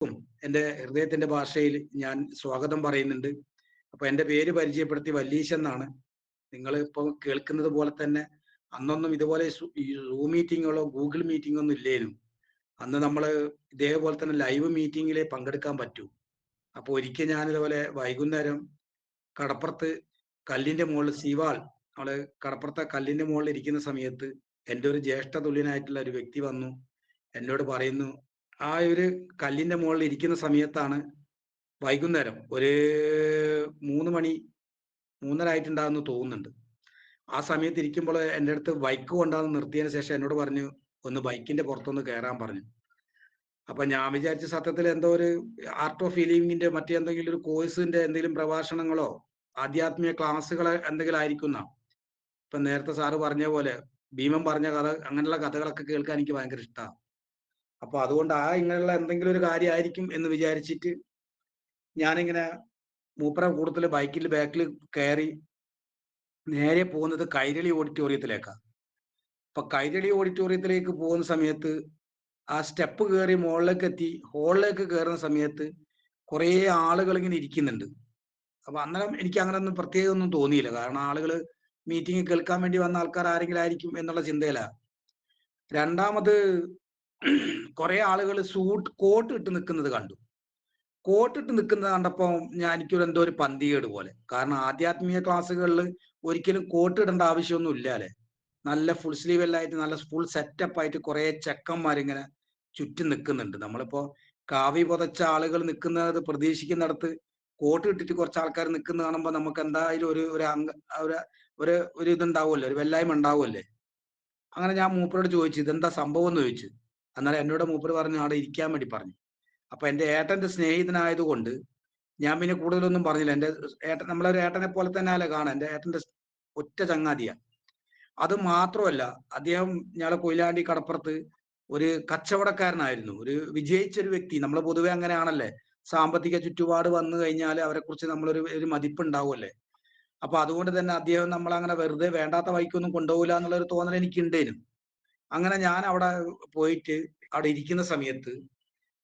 എൻ്റെ ഹൃദയത്തിന്റെ ഭാഷയിൽ ഞാൻ സ്വാഗതം പറയുന്നുണ്ട്. അപ്പൊ എൻ്റെ പേര് പരിചയപ്പെടുത്തി വല്ലീശ് എന്നാണ്. നിങ്ങൾ ഇപ്പോൾ കേൾക്കുന്നത് പോലെ തന്നെ അന്നൊന്നും ഇതുപോലെ ഈ സൂം മീറ്റിങ്ങുകളോ ഗൂഗിൾ മീറ്റിംഗോ ഒന്നും ഇല്ലേനും. അന്ന് നമ്മൾ ഇതേപോലെ തന്നെ ലൈവ് മീറ്റിങ്ങിലേ പങ്കെടുക്കാൻ പറ്റൂ. അപ്പോൾ ഒരിക്കൽ ഞാൻ ഇതുപോലെ വൈകുന്നേരം കടപ്പുറത്ത് കല്ലിന്റെ മുകളിൽ സീവാൾ നമ്മള് കടപ്പുറത്തെ കല്ലിന്റെ മുകളിൽ ഇരിക്കുന്ന സമയത്ത് എൻ്റെ ഒരു ജ്യേഷ്ഠ തുല്യനായിട്ടുള്ള ഒരു വ്യക്തി വന്നു എന്നോട് പറയുന്നു. ആ ഒരു കല്ലിന്റെ മുകളിൽ ഇരിക്കുന്ന സമയത്താണ് വൈകുന്നേരം ഒരു 3 മണി 3:30 ആയിട്ടുണ്ടാകുന്നു തോന്നുന്നുണ്ട്. ആ സമയത്ത് ഇരിക്കുമ്പോൾ എൻ്റെ അടുത്ത് ബൈക്ക് കൊണ്ടാന്ന് നിർത്തിയതിന് ശേഷം എന്നോട് പറഞ്ഞു ഒന്ന് ബൈക്കിന്റെ പുറത്തൊന്ന് കയറാൻ പറഞ്ഞു. അപ്പൊ ഞാൻ വിചാരിച്ച സത്യത്തിൽ എന്തോ ഒരു ആർട്ട് ഓഫ് ലിവിങ്ങിന്റെ മറ്റെന്തെങ്കിലും ഒരു കോഴ്സിന്റെ എന്തെങ്കിലും പ്രഭാഷണങ്ങളോ ആധ്യാത്മിക ക്ലാസ്സുകളോ എന്തെങ്കിലും ആയിരിക്കുന്ന. ഇപ്പൊ നേരത്തെ സാറ് പറഞ്ഞ പോലെ ഭീമൻ പറഞ്ഞ കഥ അങ്ങനെയുള്ള കഥകളൊക്കെ കേൾക്കാൻ എനിക്ക് ഭയങ്കര ഇഷ്ടമാണ്. അപ്പൊ അതുകൊണ്ട് ഇങ്ങനെയുള്ള എന്തെങ്കിലും ഒരു കാര്യമായിരിക്കും എന്ന് വിചാരിച്ചിട്ട് ഞാനിങ്ങനെ മൂപ്പര കൂട്ടത്തില് ബൈക്കിൽ ബാക്കിൽ കയറി നേരെ പോകുന്നത് കൈരളി ഓഡിറ്റോറിയത്തിലേക്കാണ്. അപ്പൊ കൈരളി ഓഡിറ്റോറിയത്തിലേക്ക് പോകുന്ന സമയത്ത് ആ സ്റ്റെപ്പ് കയറി മുകളിലേക്ക് എത്തി ഹോളിലേക്ക് കയറുന്ന സമയത്ത് കുറേ ആളുകൾ ഇങ്ങനെ ഇരിക്കുന്നുണ്ട്. അപ്പൊ അന്നേരം എനിക്ക് അങ്ങനെ ഒന്നും പ്രത്യേകം ഒന്നും തോന്നിയില്ല. കാരണം ആളുകൾ മീറ്റിംഗ് കേൾക്കാൻ വേണ്ടി വന്ന ആൾക്കാർ ആരെങ്കിലും ആയിരിക്കും എന്നുള്ള ചിന്തയിലാണ്. രണ്ടാമത് കുറെ ആളുകൾ കോട്ട് ഇട്ട് നിൽക്കുന്നത് കണ്ടു. കോട്ട് ഇട്ട് നിൽക്കുന്നത് കണ്ടപ്പോൾ എനിക്കൊരു എന്തോ ഒരു പന്തികേട് പോലെ. കാരണം ആധ്യാത്മിക ക്ലാസ്സുകളിൽ ഒരിക്കലും കോട്ട് ഇടേണ്ട ആവശ്യമൊന്നും ഇല്ല അല്ലെ. നല്ല ഫുൾ സ്ലീവ് എല്ലാം ആയിട്ട് നല്ല ഫുൾ സെറ്റപ്പ് ആയിട്ട് കുറെ ചെക്കന്മാരിങ്ങനെ ചുറ്റും നിൽക്കുന്നുണ്ട്. നമ്മളിപ്പോ കാവി പുതച്ച ആളുകൾ നിൽക്കുന്നത് പ്രതീക്ഷിക്കുന്നിടത്ത് കോട്ട് ഇട്ടിട്ട് കുറച്ച് ആൾക്കാർ നിൽക്കുന്ന കാണുമ്പോൾ നമുക്ക് എന്തായാലും ഒരു ഒരു ഒരു ഒരു ഇതുണ്ടാവുമല്ലോ, ഒരു വെല്ലായ്മ ഉണ്ടാവുമല്ലേ. അങ്ങനെ ഞാൻ മൂപ്പരോട് ചോദിച്ചു ഇതെന്താ സംഭവം എന്ന് ചോദിച്ചു. അന്നേരം എന്നോട് മൂപ്പർ പറഞ്ഞു അവിടെ ഇരിക്കാൻ വേണ്ടി പറഞ്ഞു. അപ്പൊ എന്റെ ഏട്ടന്റെ സ്നേഹിതനായതുകൊണ്ട് ഞാൻ പിന്നെ കൂടുതലൊന്നും പറഞ്ഞില്ല. എന്റെ ഏട്ടൻ നമ്മളൊരു ഏട്ടനെ പോലെ തന്നെ അല്ലേ കാണാൻ. എന്റെ ഏട്ടന്റെ ഒറ്റ ചങ്ങാതിയാ. അത് മാത്രമല്ല, അദ്ദേഹം ഞങ്ങളെ കൊയിലാണ്ടി കടപ്പുറത്ത് ഒരു കച്ചവടക്കാരനായിരുന്നു. ഒരു വിജയിച്ച ഒരു വ്യക്തി. നമ്മൾ പൊതുവെ അങ്ങനെയാണല്ലേ. സാമ്പത്തിക ചുറ്റുപാട് വന്നു കഴിഞ്ഞാൽ അവരെ കുറിച്ച് നമ്മളൊരു ഒരു മതിപ്പ് ഉണ്ടാവുമല്ലേ. അപ്പൊ അതുകൊണ്ട് തന്നെ അദ്ദേഹം നമ്മളങ്ങനെ വെറുതെ വേണ്ടാത്ത വഴിക്കൊന്നും കൊണ്ടുപോകില്ല എന്നുള്ള ഒരു തോന്നൽ എനിക്ക് ഉണ്ടേനും. അങ്ങനെ ഞാൻ അവിടെ പോയിട്ട് അവിടെ ഇരിക്കുന്ന സമയത്ത്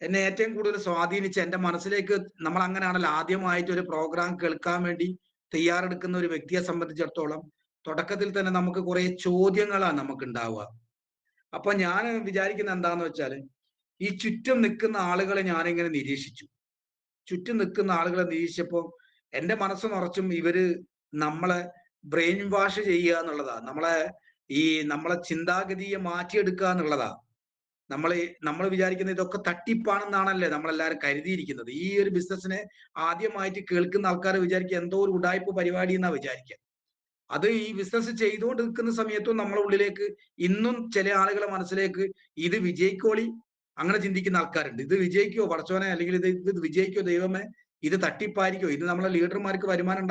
എന്നെ ഏറ്റവും കൂടുതൽ സ്വാധീനിച്ച എന്റെ മനസ്സിലേക്ക് നമ്മൾ അങ്ങനെയാണല്ലോ ആദ്യമായിട്ട് ഒരു പ്രോഗ്രാം കേൾക്കാൻ വേണ്ടി തയ്യാറെടുക്കുന്ന ഒരു വ്യക്തിയെ സംബന്ധിച്ചിടത്തോളം തുടക്കത്തിൽ തന്നെ നമുക്ക് കുറെ ചോദ്യങ്ങളാണ് നമുക്ക് ഉണ്ടാവുക. അപ്പൊ ഞാൻ വിചാരിക്കുന്ന എന്താന്ന് വെച്ചാല് ഈ ചുറ്റും നിൽക്കുന്ന ആളുകളെ ഞാനിങ്ങനെ നിരീക്ഷിച്ചു. ചുറ്റും നിൽക്കുന്ന ആളുകളെ നിരീക്ഷിച്ചപ്പോ എന്റെ മനസ്സ് നിറച്ചും ഇവര് നമ്മളെ ബ്രെയിൻ വാഷ് ചെയ്യുക എന്നുള്ളതാ. നമ്മളെ ചിന്താഗതിയെ മാറ്റിയെടുക്കുക എന്നുള്ളതാ. നമ്മൾ വിചാരിക്കുന്ന ഇതൊക്കെ തട്ടിപ്പാണെന്നാണല്ലേ നമ്മളെല്ലാരും കരുതിയിരിക്കുന്നത്. ഈ ഒരു ബിസിനസ്സിനെ ആദ്യമായിട്ട് കേൾക്കുന്ന ആൾക്കാർ വിചാരിക്കുക എന്തോ ഒരു ഉടായ്പ പരിപാടി എന്നാ വിചാരിക്കുക. അത് ഈ ബിസിനസ് ചെയ്തുകൊണ്ട് നിൽക്കുന്ന സമയത്തും നമ്മളെ ഉള്ളിലേക്ക് ഇന്നും ചില ആളുകളെ മനസ്സിലേക്ക് ഇത് വിജയിക്കോളി അങ്ങനെ ചിന്തിക്കുന്ന ആൾക്കാരുണ്ട്. ഇത് വിജയിക്കോ പടച്ചോനെ, അല്ലെങ്കിൽ ഇത് വിജയിക്കോ ദൈവമേ, ഇത് തട്ടിപ്പായിരിക്കോ, ഇത് നമ്മളെ ലീഡർമാർക്ക് വരുമാനം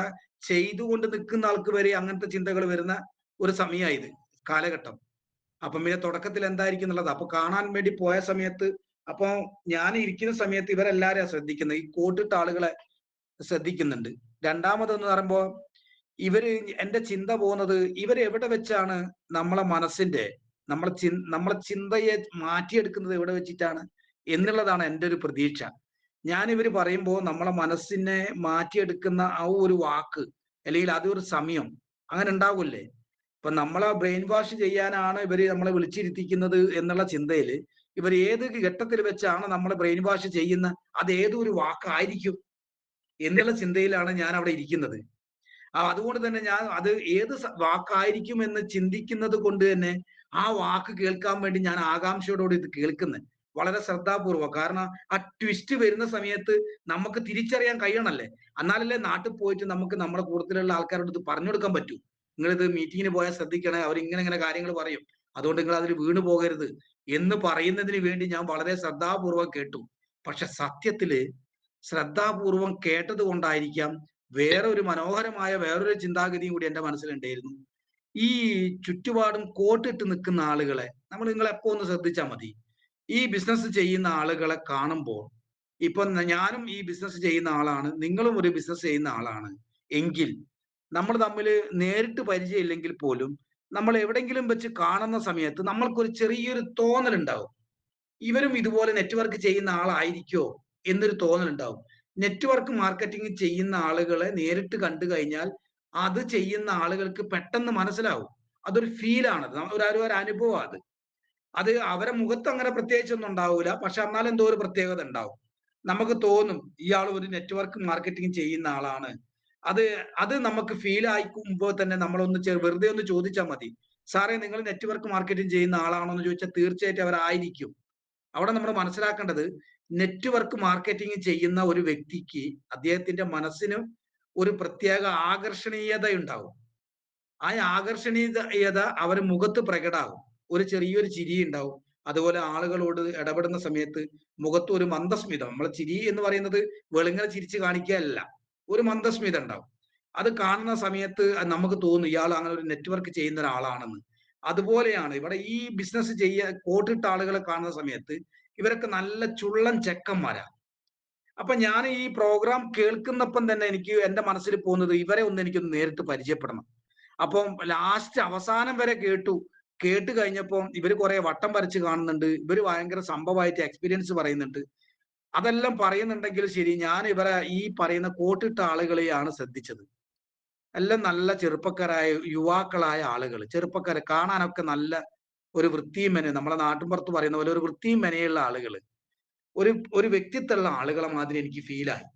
ചെയ്തുകൊണ്ട് നിൽക്കുന്ന ആൾക്ക് വരെ അങ്ങനത്തെ ചിന്തകൾ വരുന്ന ഒരു സമയമായത് കാലഘട്ടം. അപ്പം പിന്നെ തുടക്കത്തിൽ എന്തായിരിക്കും എന്നുള്ളത് അപ്പൊ കാണാൻ വേണ്ടി പോയ സമയത്ത് അപ്പൊ ഞാൻ ഇരിക്കുന്ന സമയത്ത് ഇവരെല്ലാരെയും ശ്രദ്ധിക്കുന്നത്, ഈ കോട്ടിട്ട ആളുകളെ ശ്രദ്ധിക്കുന്നുണ്ട്. രണ്ടാമതെന്ന് പറയുമ്പോ ഇവര് എന്റെ ചിന്ത പോകുന്നത് ഇവര് എവിടെ വെച്ചാണ് നമ്മളെ മനസ്സിന്റെ നമ്മളെ ചിന്തയെ മാറ്റിയെടുക്കുന്നത് എവിടെ വെച്ചിട്ടാണ് എന്നുള്ളതാണ് എൻ്റെ ഒരു പ്രതീക്ഷ. ഞാൻ ഇവര് പറയുമ്പോൾ നമ്മളെ മനസ്സിനെ മാറ്റിയെടുക്കുന്ന ആ ഒരു വാക്ക് അല്ലെങ്കിൽ അതൊരു സമയം അങ്ങനെ ഉണ്ടാവില്ലേ. ഇപ്പൊ നമ്മളെ ബ്രെയിൻ വാഷ് ചെയ്യാനാണ് ഇവര് നമ്മളെ വിളിച്ചിരുത്തിക്കുന്നത് എന്നുള്ള ചിന്തയില് ഇവർ ഏത് ഘട്ടത്തിൽ വെച്ചാണ് നമ്മളെ ബ്രെയിൻ വാഷ് ചെയ്യുന്ന അത് ഏതൊരു വാക്കായിരിക്കും എന്നുള്ള ചിന്തയിലാണ് ഞാൻ അവിടെ ഇരിക്കുന്നത്. അതുകൊണ്ട് തന്നെ ഞാൻ അത് ഏത് വാക്കായിരിക്കും എന്ന് ചിന്തിക്കുന്നത് കൊണ്ട് തന്നെ ആ വാക്ക് കേൾക്കാൻ വേണ്ടി ഞാൻ ആകാംക്ഷയോടുകൂടി ഇത് കേൾക്കുന്നത് വളരെ ശ്രദ്ധാപൂർവം. കാരണം ആ ട്വിസ്റ്റ് വരുന്ന സമയത്ത് നമുക്ക് തിരിച്ചറിയാൻ കഴിയണല്ലേ. എന്നാലല്ലേ നാട്ടിൽ പോയിട്ട് നമുക്ക് നമ്മുടെ കൂട്ടത്തിലുള്ള ആൾക്കാരോട് ഇത് പറഞ്ഞു കൊടുക്കാൻ പറ്റൂ. നിങ്ങളിത് മീറ്റിങ്ങിന് പോയാൽ ശ്രദ്ധിക്കണേ, അവർ ഇങ്ങനെ കാര്യങ്ങൾ പറയും, അതുകൊണ്ട് നിങ്ങൾ അതിൽ വീണു പോകരുത് എന്ന് പറയുന്നതിന് വേണ്ടി ഞാൻ വളരെ ശ്രദ്ധാപൂർവം കേട്ടു. പക്ഷെ സത്യത്തില് ശ്രദ്ധാപൂർവം കേട്ടത് കൊണ്ടായിരിക്കാം വേറൊരു മനോഹരമായ വേറൊരു ചിന്താഗതിയും കൂടി എന്റെ മനസ്സിലുണ്ടായിരുന്നു. ഈ ചുറ്റുപാടും കോട്ടിട്ട് നിൽക്കുന്ന ആളുകളെ നിങ്ങൾ എപ്പോ ഒന്ന് ശ്രദ്ധിച്ചാൽ മതി. ഈ ബിസിനസ് ചെയ്യുന്ന ആളുകളെ കാണുമ്പോൾ ഇപ്പൊ ഞാനും ഈ ബിസിനസ് ചെയ്യുന്ന ആളാണ്, നിങ്ങളും ഒരു ബിസിനസ് ചെയ്യുന്ന ആളാണ് എങ്കിൽ നമ്മൾ തമ്മിൽ നേരിട്ട് പരിചയമില്ലെങ്കിൽ പോലും നമ്മൾ എവിടെങ്കിലും വെച്ച് കാണുന്ന സമയത്ത് നമ്മൾക്കൊരു ചെറിയൊരു തോന്നൽ ഉണ്ടാവും, ഇവരും ഇതുപോലെ നെറ്റ്വർക്ക് ചെയ്യുന്ന ആളായിരിക്കോ എന്നൊരു തോന്നലുണ്ടാവും. നെറ്റ്വർക്ക് മാർക്കറ്റിംഗ് ചെയ്യുന്ന ആളുകളെ നേരിട്ട് കണ്ടു കഴിഞ്ഞാൽ അത് ചെയ്യുന്ന ആളുകൾക്ക് പെട്ടെന്ന് മനസ്സിലാവും. അതൊരു ഫീലാണത്. ഒരു അനുഭവം അത്. അത് അവരെ മുഖത്ത് അങ്ങനെ പ്രത്യേകിച്ചൊന്നും ഉണ്ടാവൂല. പക്ഷെ എന്നാലും എന്തോ ഒരു പ്രത്യേകത ഉണ്ടാവും. നമുക്ക് തോന്നും ഇയാൾ ഒരു നെറ്റ്വർക്ക് മാർക്കറ്റിംഗ് ചെയ്യുന്ന ആളാണ്. അത് അത് നമുക്ക് ഫീൽ ആയിക്കുമ്പോൾ തന്നെ നമ്മളൊന്ന് വെറുതെ ഒന്ന് ചോദിച്ചാൽ മതി. സാറേ നിങ്ങൾ നെറ്റ്വർക്ക് മാർക്കറ്റിംഗ് ചെയ്യുന്ന ആളാണോ എന്ന് ചോദിച്ചാൽ തീർച്ചയായിട്ടും അവരായിരിക്കും. അവിടെ നമ്മൾ മനസ്സിലാക്കേണ്ടത് നെറ്റ്വർക്ക് മാർക്കറ്റിംഗ് ചെയ്യുന്ന ഒരു വ്യക്തിക്ക് അദ്ദേഹത്തിന്റെ മനസ്സിന് ഒരു പ്രത്യേക ആകർഷണീയത ഉണ്ടാവും. ആ ആകർഷണീയത അവർ മുഖത്ത് പ്രകടാവും. ഒരു ചെറിയൊരു ചിരി ഉണ്ടാവും. അതുപോലെ ആളുകളോട് ഇടപെടുന്ന സമയത്ത് മുഖത്ത് ഒരു മന്ദസ്മിതം. നമ്മളെ ചിരി എന്ന് പറയുന്നത് വെളുങ്ങനെ ചിരിച്ച് കാണിക്കുകയല്ല. ഒരു മന്ദസ്മിതം ഉണ്ടാവും. അത് കാണുന്ന സമയത്ത് നമുക്ക് തോന്നും ഇയാൾ അങ്ങനെ ഒരു നെറ്റ്വർക്ക് ചെയ്യുന്ന ഒരാളാണെന്ന്. അതുപോലെയാണ് ഇവിടെ ഈ ബിസിനസ് കോട്ടിട്ട ആളുകളെ കാണുന്ന സമയത്ത് ഇവരൊക്കെ നല്ല ചുള്ളൻ ചെക്കന്മാരാ. അപ്പൊ ഞാൻ ഈ പ്രോഗ്രാം കേൾക്കുന്നപ്പം തന്നെ എനിക്ക് എന്റെ മനസ്സിൽ പോകുന്നത് ഇവരെ ഒന്ന് എനിക്കൊന്ന് നേരിട്ട് പരിചയപ്പെടണം. അപ്പം ലാസ്റ്റ് അവസാനം വരെ കേട്ടു. കേട്ട് കഴിഞ്ഞപ്പോ ഇവര് കുറെ വട്ടം വരച്ച് കാണുന്നുണ്ട്. ഇവര് ഭയങ്കര സംഭവമായിട്ട് എക്സ്പീരിയൻസ് പറയുന്നുണ്ട്. അതെല്ലാം പറയുന്നുണ്ടെങ്കിൽ ശരി, ഞാൻ ഇവരെ ഈ പറയുന്ന കോട്ടിട്ട ആളുകളെയാണ് ശ്രദ്ധിച്ചത്. എല്ലാം നല്ല ചെറുപ്പക്കാരായ യുവാക്കളായ ആളുകൾ. ചെറുപ്പക്കാരെ കാണാനൊക്കെ നല്ല ഒരു വൃത്തിയും മെനയും, നമ്മളെ നാട്ടിൻപുറത്ത് പറയുന്ന പോലെ ഒരു വൃത്തിയും മെനയുള്ള ആളുകൾ. ഒരു ഒരു വ്യക്തിത്വമുള്ള ആളുകളെ മാതിരി എനിക്ക് ഫീലായി.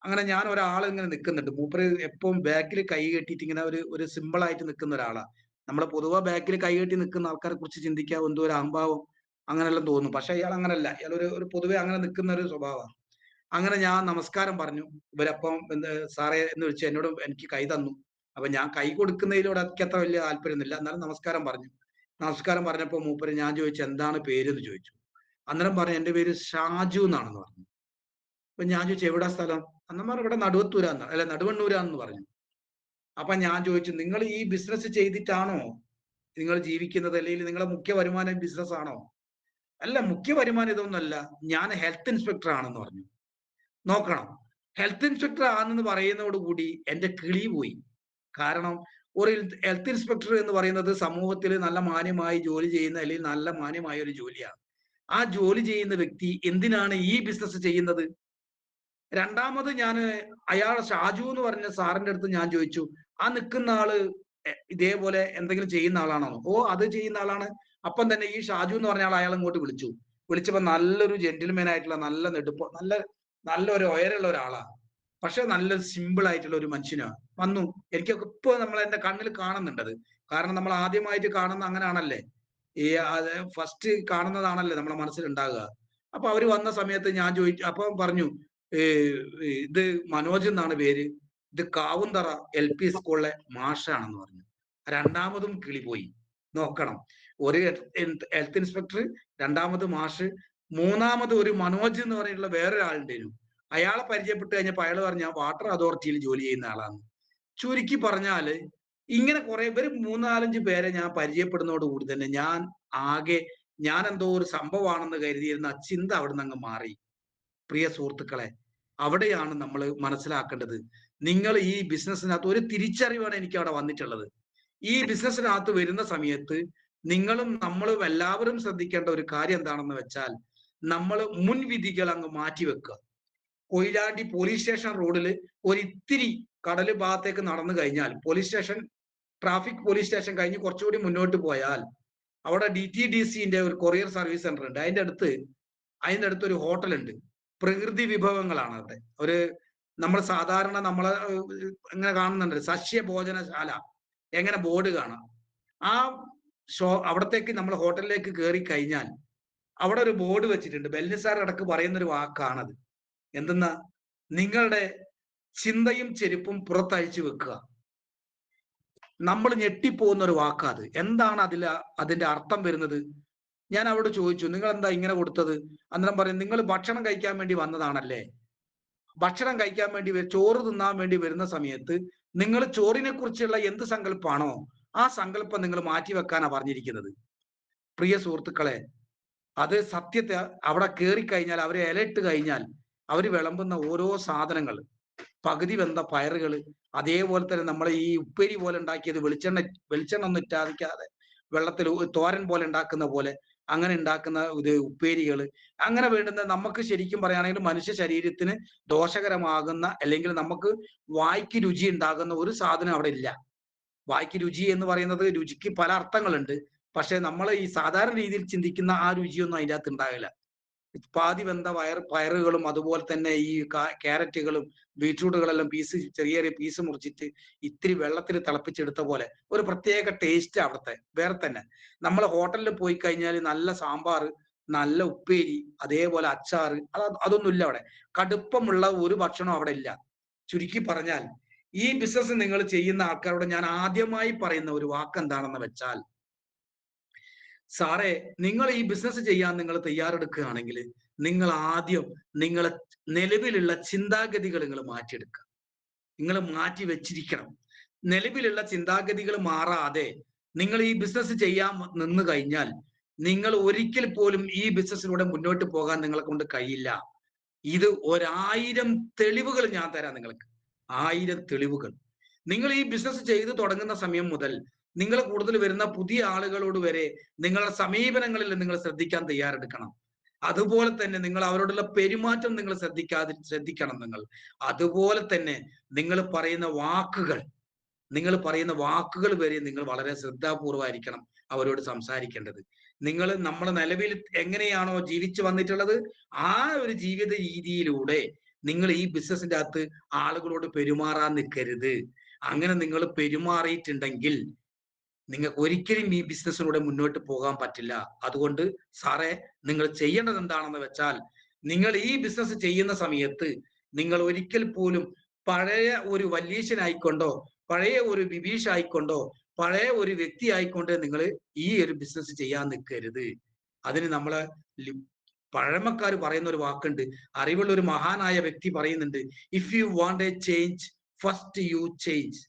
അങ്ങനെ ഞാൻ ഒരാൾ ഇങ്ങനെ നിൽക്കുന്നുണ്ട്. മൂപ്പര് എപ്പോഴും ബാക്കിൽ കൈ കെട്ടിയിട്ട് ഇങ്ങനെ ഒരു ഒരു സിമ്പിൾ ആയിട്ട് നിൽക്കുന്ന ഒരാളാ. നമ്മളെ പൊതുവെ ബാക്കിൽ കൈ കെട്ടി നിൽക്കുന്ന ആൾക്കാരെ കുറിച്ച് ചിന്തിക്കാൻ എന്തോ ഒരു അഹംഭാവം അങ്ങനെല്ലാം തോന്നും. പക്ഷെ ഇയാൾ അങ്ങനല്ല. ഇയാൾ ഒരു ഒരു പൊതുവെ അങ്ങനെ നിൽക്കുന്ന ഒരു സ്വഭാവമാണ്. അങ്ങനെ ഞാൻ നമസ്കാരം പറഞ്ഞു. ഇവരപ്പം സാറേ എന്ന് വിളിച്ച് എന്നോട് എനിക്ക് കൈ തന്നു. അപ്പൊ ഞാൻ കൈ കൊടുക്കുന്നതിലൂടെ എനിക്ക് അത്ര വലിയ താല്പര്യമൊന്നുമില്ല. എന്നാലും നമസ്കാരം പറഞ്ഞു. നമസ്കാരം പറഞ്ഞപ്പോ മൂപ്പര് ഞാൻ ചോദിച്ചു എന്താണ് പേര് എന്ന് ചോദിച്ചു. അന്നേരം പറഞ്ഞു എന്റെ പേര് ഷാജു എന്നാണെന്ന് പറഞ്ഞു. അപ്പൊ ഞാൻ ചോദിച്ചു എവിടാ സ്ഥലം? അന്നേരം പറഞ്ഞു ഇവിടെ നടുവത്തൂരാന്ന്, അല്ലെ നടുവണ്ണൂരാന്ന് പറഞ്ഞു. അപ്പൊ ഞാൻ ചോദിച്ചു നിങ്ങൾ ഈ ബിസിനസ് ചെയ്തിട്ടാണോ നിങ്ങൾ ജീവിക്കുന്നത്, അല്ലെങ്കിൽ നിങ്ങളുടെ മുഖ്യ വരുമാനം ബിസിനസ് ആണോ? അല്ല, മുഖ്യ വരുമാനം ഇതൊന്നുമല്ല, ഞാൻ ഹെൽത്ത് ഇൻസ്പെക്ടർ ആണെന്ന് പറഞ്ഞു. നോക്കണം, ഹെൽത്ത് ഇൻസ്പെക്ടർ ആണെന്ന് പറയുന്നതോടുകൂടി എന്റെ കിളി പോയി. കാരണം ഒരു ഹെൽത്ത് ഇൻസ്പെക്ടർ എന്ന് പറയുന്നത് സമൂഹത്തിൽ നല്ല മാന്യമായി ജോലി ചെയ്യുന്ന, അല്ലെങ്കിൽ നല്ല മാന്യമായ ഒരു ജോലിയാണ്. ആ ജോലി ചെയ്യുന്ന വ്യക്തി എന്തിനാണ് ഈ ബിസിനസ് ചെയ്യുന്നത്? രണ്ടാമത് ഞാൻ അയാൾ ഷാജു എന്ന് പറഞ്ഞ സാറിന്റെ അടുത്ത് ഞാൻ ചോദിച്ചു, ആ നിൽക്കുന്ന ആള് ഇതേപോലെ എന്തെങ്കിലും ചെയ്യുന്ന ആളാണോ? ഓ, അത് ചെയ്യുന്ന ആളാണ്. അപ്പം തന്നെ ഈ ഷാജു എന്ന് പറഞ്ഞ ആൾ അയാൾ ഇങ്ങോട്ട് വിളിച്ചു. വിളിച്ചപ്പോ നല്ലൊരു ജെന്റിൽമാൻ ആയിട്ടുള്ള നല്ല നെടുപ്പ്, നല്ലൊരു ഉയരമുള്ള ഒരാളാ. പക്ഷെ നല്ല സിമ്പിൾ ആയിട്ടുള്ള ഒരു മനുഷ്യനാണ്. വന്നു. എനിക്കൊക്കെ ഇപ്പൊ നമ്മൾ എന്റെ കണ്ണിൽ കാണുന്നുണ്ടത്. കാരണം നമ്മൾ ആദ്യമായിട്ട് കാണുന്ന അങ്ങനെയാണല്ലേ, ഈ അത് ഫസ്റ്റ് കാണുന്നതാണല്ലേ നമ്മളെ മനസ്സിൽ ഉണ്ടാകുക. അപ്പൊ അവര് വന്ന സമയത്ത് ഞാൻ ചോദിച്ചു, അപ്പൊ പറഞ്ഞു ഇത് മനോജ് എന്നാണ് പേര്, ഇത് കാവുന്തറ LP സ്കൂളിലെ മാഷാണെന്ന് പറഞ്ഞു. രണ്ടാമതും കിളി പോയി. നോക്കണം, ഒരു ഹെൽത്ത് ഇൻസ്പെക്ടർ, രണ്ടാമത് മാഷ്, മൂന്നാമത് ഒരു മനോജ് എന്ന് പറഞ്ഞിട്ടുള്ള വേറൊരാളുണ്ടായിരുന്നു. അയാളെ പരിചയപ്പെട്ട് കഴിഞ്ഞപ്പോ അയാൾ പറഞ്ഞു ഞാൻ വാട്ടർ അതോറിറ്റിയിൽ ജോലി ചെയ്യുന്ന ആളാണ്. ചുരുക്കി പറഞ്ഞാല് ഇങ്ങനെ കുറെ പേര്, മൂന്നാലഞ്ച് പേരെ ഞാൻ പരിചയപ്പെടുന്നതോടുകൂടി തന്നെ ഞാൻ എന്തോ ഒരു സംഭവമാണെന്ന് കരുതിയിരുന്ന ആ ചിന്ത അവിടുന്ന് അങ്ങ് മാറി. പ്രിയ സുഹൃത്തുക്കളെ, അവിടെയാണ് നമ്മൾ മനസ്സിലാക്കേണ്ടത്. നിങ്ങൾ ഈ ബിസിനസ്സിനകത്ത് ഒരു തിരിച്ചറിവാണ് എനിക്ക് അവിടെ വന്നിട്ടുള്ളത്. ഈ ബിസിനസ്സിനകത്ത് വരുന്ന സമയത്ത് നിങ്ങളും നമ്മളും എല്ലാവരും ശ്രദ്ധിക്കേണ്ട ഒരു കാര്യം എന്താണെന്ന് വെച്ചാൽ, നമ്മൾ മുൻവിധികൾ അങ്ങ് മാറ്റിവെക്കുക. കൊയിലാണ്ടി പോലീസ് സ്റ്റേഷൻ റോഡിൽ ഒരിത്തിരി കടല് ഭാഗത്തേക്ക് നടന്നു കഴിഞ്ഞാൽ, ട്രാഫിക് പോലീസ് സ്റ്റേഷൻ കഴിഞ്ഞ് കുറച്ചുകൂടി മുന്നോട്ട് പോയാൽ അവിടെ DTDCന്റെ ഒരു കൊറിയർ സർവീസ് സെന്റർ ഉണ്ട്. അതിന്റെ അടുത്ത് ഒരു ഹോട്ടൽ ഉണ്ട്. പ്രകൃതി വിഭവങ്ങളാണ് അവിടെ. നമ്മൾ സാധാരണ നമ്മളെ ഇങ്ങനെ കാണുന്നുണ്ട് സസ്യഭോജനശാല, എങ്ങനെ ബോർഡ് കാണാം. ആ അവിടത്തേക്ക് നമ്മൾ ഹോട്ടലിലേക്ക് കയറി കഴിഞ്ഞാൽ അവിടെ ഒരു ബോർഡ് വെച്ചിട്ടുണ്ട്. ബെല്ലിസാർ ഇടക്ക് പറയുന്ന ഒരു വാക്കാണത്. എന്തെന്നാ? നിങ്ങളുടെ ചിന്തയും ചെരുപ്പും പുറത്തഴിച്ചു വെക്കുക. നമ്മൾ ഞെട്ടിപ്പോകുന്ന ഒരു വാക്കാത്. എന്താണ് അതിന്റെ അർത്ഥം വരുന്നത്? ഞാൻ അവിടെ ചോദിച്ചു, നിങ്ങൾ എന്താ ഇങ്ങനെ കൊടുത്തത്? അന്നേരം പറയും, നിങ്ങൾ ഭക്ഷണം കഴിക്കാൻ വേണ്ടി വന്നതാണല്ലേ? ഭക്ഷണം കഴിക്കാൻ വേണ്ടി ചോറ് തിന്നാൻ വേണ്ടി വരുന്ന സമയത്ത് നിങ്ങൾ ചോറിനെ കുറിച്ചുള്ള എന്ത് സങ്കല്പമാണോ ആ സങ്കല്പം നിങ്ങൾ മാറ്റിവെക്കാനാ പറഞ്ഞിരിക്കുന്നത്. പ്രിയ സുഹൃത്തുക്കളെ, അത് സത്യത്തെ അവിടെ കയറി കഴിഞ്ഞാൽ, അവരെ ഇലയിട്ട് കഴിഞ്ഞാൽ അവർ വിളമ്പുന്ന ഓരോ സാധനങ്ങൾ, പകുതി വെന്ത പയറുകൾ, അതേപോലെ തന്നെ നമ്മളെ ഈ ഉപ്പേരി പോലെ ഉണ്ടാക്കിയത് വെളിച്ചെണ്ണ ഒന്നും ഇറ്റാതിക്കാതെ വെള്ളത്തിൽ തോരൻ പോലെ ഉണ്ടാക്കുന്ന പോലെ അങ്ങനെ ഉണ്ടാക്കുന്ന ഇത് ഉപ്പേരികൾ, അങ്ങനെ വേണ്ടുന്ന നമുക്ക് ശരിക്കും പറയുകയാണെങ്കിൽ മനുഷ്യ ശരീരത്തിന് ദോഷകരമാകുന്ന അല്ലെങ്കിൽ നമുക്ക് വായ്ക്ക് രുചി ഉണ്ടാകുന്ന ഒരു സാധനം അവിടെ ഇല്ല. വായ്ക്ക് രുചി എന്ന് പറയുന്നത് രുചിക്ക് പല അർത്ഥങ്ങളുണ്ട്. പക്ഷെ നമ്മൾ ഈ സാധാരണ രീതിയിൽ ചിന്തിക്കുന്ന ആ രുചിയൊന്നും അതിൻ്റെ അകത്ത് ഉണ്ടാകില്ല. പാതി വെന്ത പയറുകളും അതുപോലെ തന്നെ ഈ ക്യാരറ്റുകളും ബീറ്റ്റൂട്ടുകളെല്ലാം ചെറിയ ചെറിയ പീസ് മുറിച്ചിട്ട് ഇത്തിരി വെള്ളത്തിൽ തിളപ്പിച്ചെടുത്ത പോലെ ഒരു പ്രത്യേക ടേസ്റ്റ് അവിടുത്തെ വേറെ തന്നെ. നമ്മൾ ഹോട്ടലിൽ പോയി കഴിഞ്ഞാൽ നല്ല സാമ്പാർ, നല്ല ഉപ്പേരി, അതേപോലെ അച്ചാറ്, അതൊന്നും ഇല്ല അവിടെ. കടുപ്പമുള്ള ഒരു ഭക്ഷണം അവിടെ ഇല്ല. ചുരുക്കി പറഞ്ഞാൽ ഈ ബിസിനസ് നിങ്ങൾ ചെയ്യുന്ന ആൾക്കാരോട് ഞാൻ ആദ്യമായി പറയുന്ന ഒരു വാക്ക് എന്താണെന്ന് വെച്ചാൽ, സാറേ, നിങ്ങൾ ഈ ബിസിനസ് ചെയ്യാൻ നിങ്ങൾ തയ്യാറെടുക്കുകയാണെങ്കിൽ നിങ്ങൾ ആദ്യം നിങ്ങളെ നിലവിലുള്ള ചിന്താഗതികൾ നിങ്ങൾ മാറ്റിയെടുക്കുക. നിങ്ങൾ മാറ്റി വെച്ചിരിക്കണം. നിലവിലുള്ള ചിന്താഗതികൾ മാറാതെ നിങ്ങൾ ഈ ബിസിനസ് ചെയ്യാൻ നിന്ന് കഴിഞ്ഞാൽ നിങ്ങൾ ഒരിക്കൽ പോലും ഈ ബിസിനസ്സിലൂടെ മുന്നോട്ട് പോകാൻ നിങ്ങളെ കൊണ്ട് കഴിയില്ല. ഇത് 1000 തെളിവുകൾ ഞാൻ തരാം നിങ്ങൾക്ക്. 1000 തെളിവുകൾ. നിങ്ങൾ ഈ ബിസിനസ് ചെയ്തു തുടങ്ങുന്ന സമയം മുതൽ നിങ്ങൾ കൂടുതൽ വരുന്ന പുതിയ ആളുകളോട് വരെ നിങ്ങളുടെ സമീപനങ്ങളിൽ നിങ്ങൾ ശ്രദ്ധിക്കാൻ തയ്യാറെടുക്കണം. അതുപോലെ തന്നെ നിങ്ങൾ അവരോടുള്ള പെരുമാറ്റം നിങ്ങൾ ശ്രദ്ധിക്കണം നിങ്ങൾ. അതുപോലെ തന്നെ നിങ്ങൾ പറയുന്ന വാക്കുകൾ വരെ നിങ്ങൾ വളരെ ശ്രദ്ധാപൂർവമായിരിക്കണം അവരോട് സംസാരിക്കേണ്ടത്. നിങ്ങൾ നമ്മുടെ നിലവിൽ എങ്ങനെയാണോ ജീവിച്ചു വന്നിട്ടുള്ളത് ആ ഒരു ജീവിത രീതിയിലൂടെ നിങ്ങൾ ഈ ബിസിനസിന്റെ അകത്ത് ആളുകളോട് പെരുമാറാൻ നിൽക്കരുത്. അങ്ങനെ നിങ്ങൾ പെരുമാറിയിട്ടുണ്ടെങ്കിൽ നിങ്ങൾക്ക് ഒരിക്കലും ഈ ബിസിനസ്സിലൂടെ മുന്നോട്ട് പോകാൻ പറ്റില്ല. അതുകൊണ്ട് സാറേ, നിങ്ങൾ ചെയ്യേണ്ടത് എന്താണെന്ന് വെച്ചാൽ, നിങ്ങൾ ഈ ബിസിനസ് ചെയ്യുന്ന സമയത്ത് നിങ്ങൾ ഒരിക്കൽ പോലും പഴയ ഒരു വല്യീശനായിക്കൊണ്ടോ പഴയ ഒരു ബിബീഷ് ആയിക്കൊണ്ടോ പഴയ ഒരു വ്യക്തി ആയിക്കൊണ്ട് നിങ്ങൾ ഈ ഒരു ബിസിനസ് ചെയ്യാൻ നിൽക്കരുത്. അതിന് നമ്മളെ പഴമക്കാർ പറയുന്ന ഒരു വാക്കുണ്ട്. അറിവുള്ള ഒരു മഹാനായ വ്യക്തി പറയുന്നുണ്ട്, if you want A change first U change.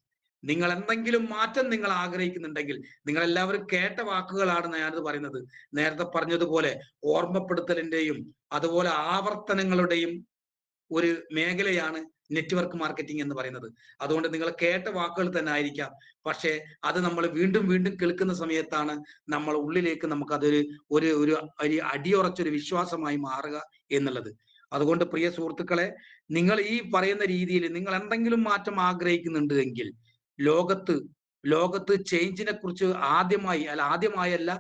നിങ്ങൾ എന്തെങ്കിലും മാറ്റം നിങ്ങൾ ആഗ്രഹിക്കുന്നുണ്ടെങ്കിൽ, നിങ്ങൾ എല്ലാവരും കേട്ട വാക്കുകളാണ് ഞാനത് പറയുന്നത്. നേരത്തെ പറഞ്ഞതുപോലെ ഓർമ്മപ്പെടുത്തലിന്റെയും അതുപോലെ ആവർത്തനങ്ങളുടെയും ഒരു മേഖലയാണ് നെറ്റ്വർക്ക് മാർക്കറ്റിംഗ് എന്ന് പറയുന്നത്. അതുകൊണ്ട് നിങ്ങൾ കേട്ട വാക്കുകൾ തന്നെ ആയിരിക്കാം, പക്ഷേ അത് നമ്മൾ വീണ്ടും വീണ്ടും കേൾക്കുന്ന സമയത്താണ് നമ്മൾ ഉള്ളിലേക്ക് നമുക്ക് അതൊരു ഒരു ഒരു അടിയുറച്ചൊരു വിശ്വാസമായി മാറുക എന്നുള്ളത്. അതുകൊണ്ട് പ്രിയ സുഹൃത്തുക്കളെ, നിങ്ങൾ ഈ പറയുന്ന രീതിയിൽ നിങ്ങൾ എന്തെങ്കിലും മാറ്റം ആഗ്രഹിക്കുന്നുണ്ട് എങ്കിൽ ലോകത്ത് ചേഞ്ചിനെ കുറിച്ച് ആദ്യമായല്ല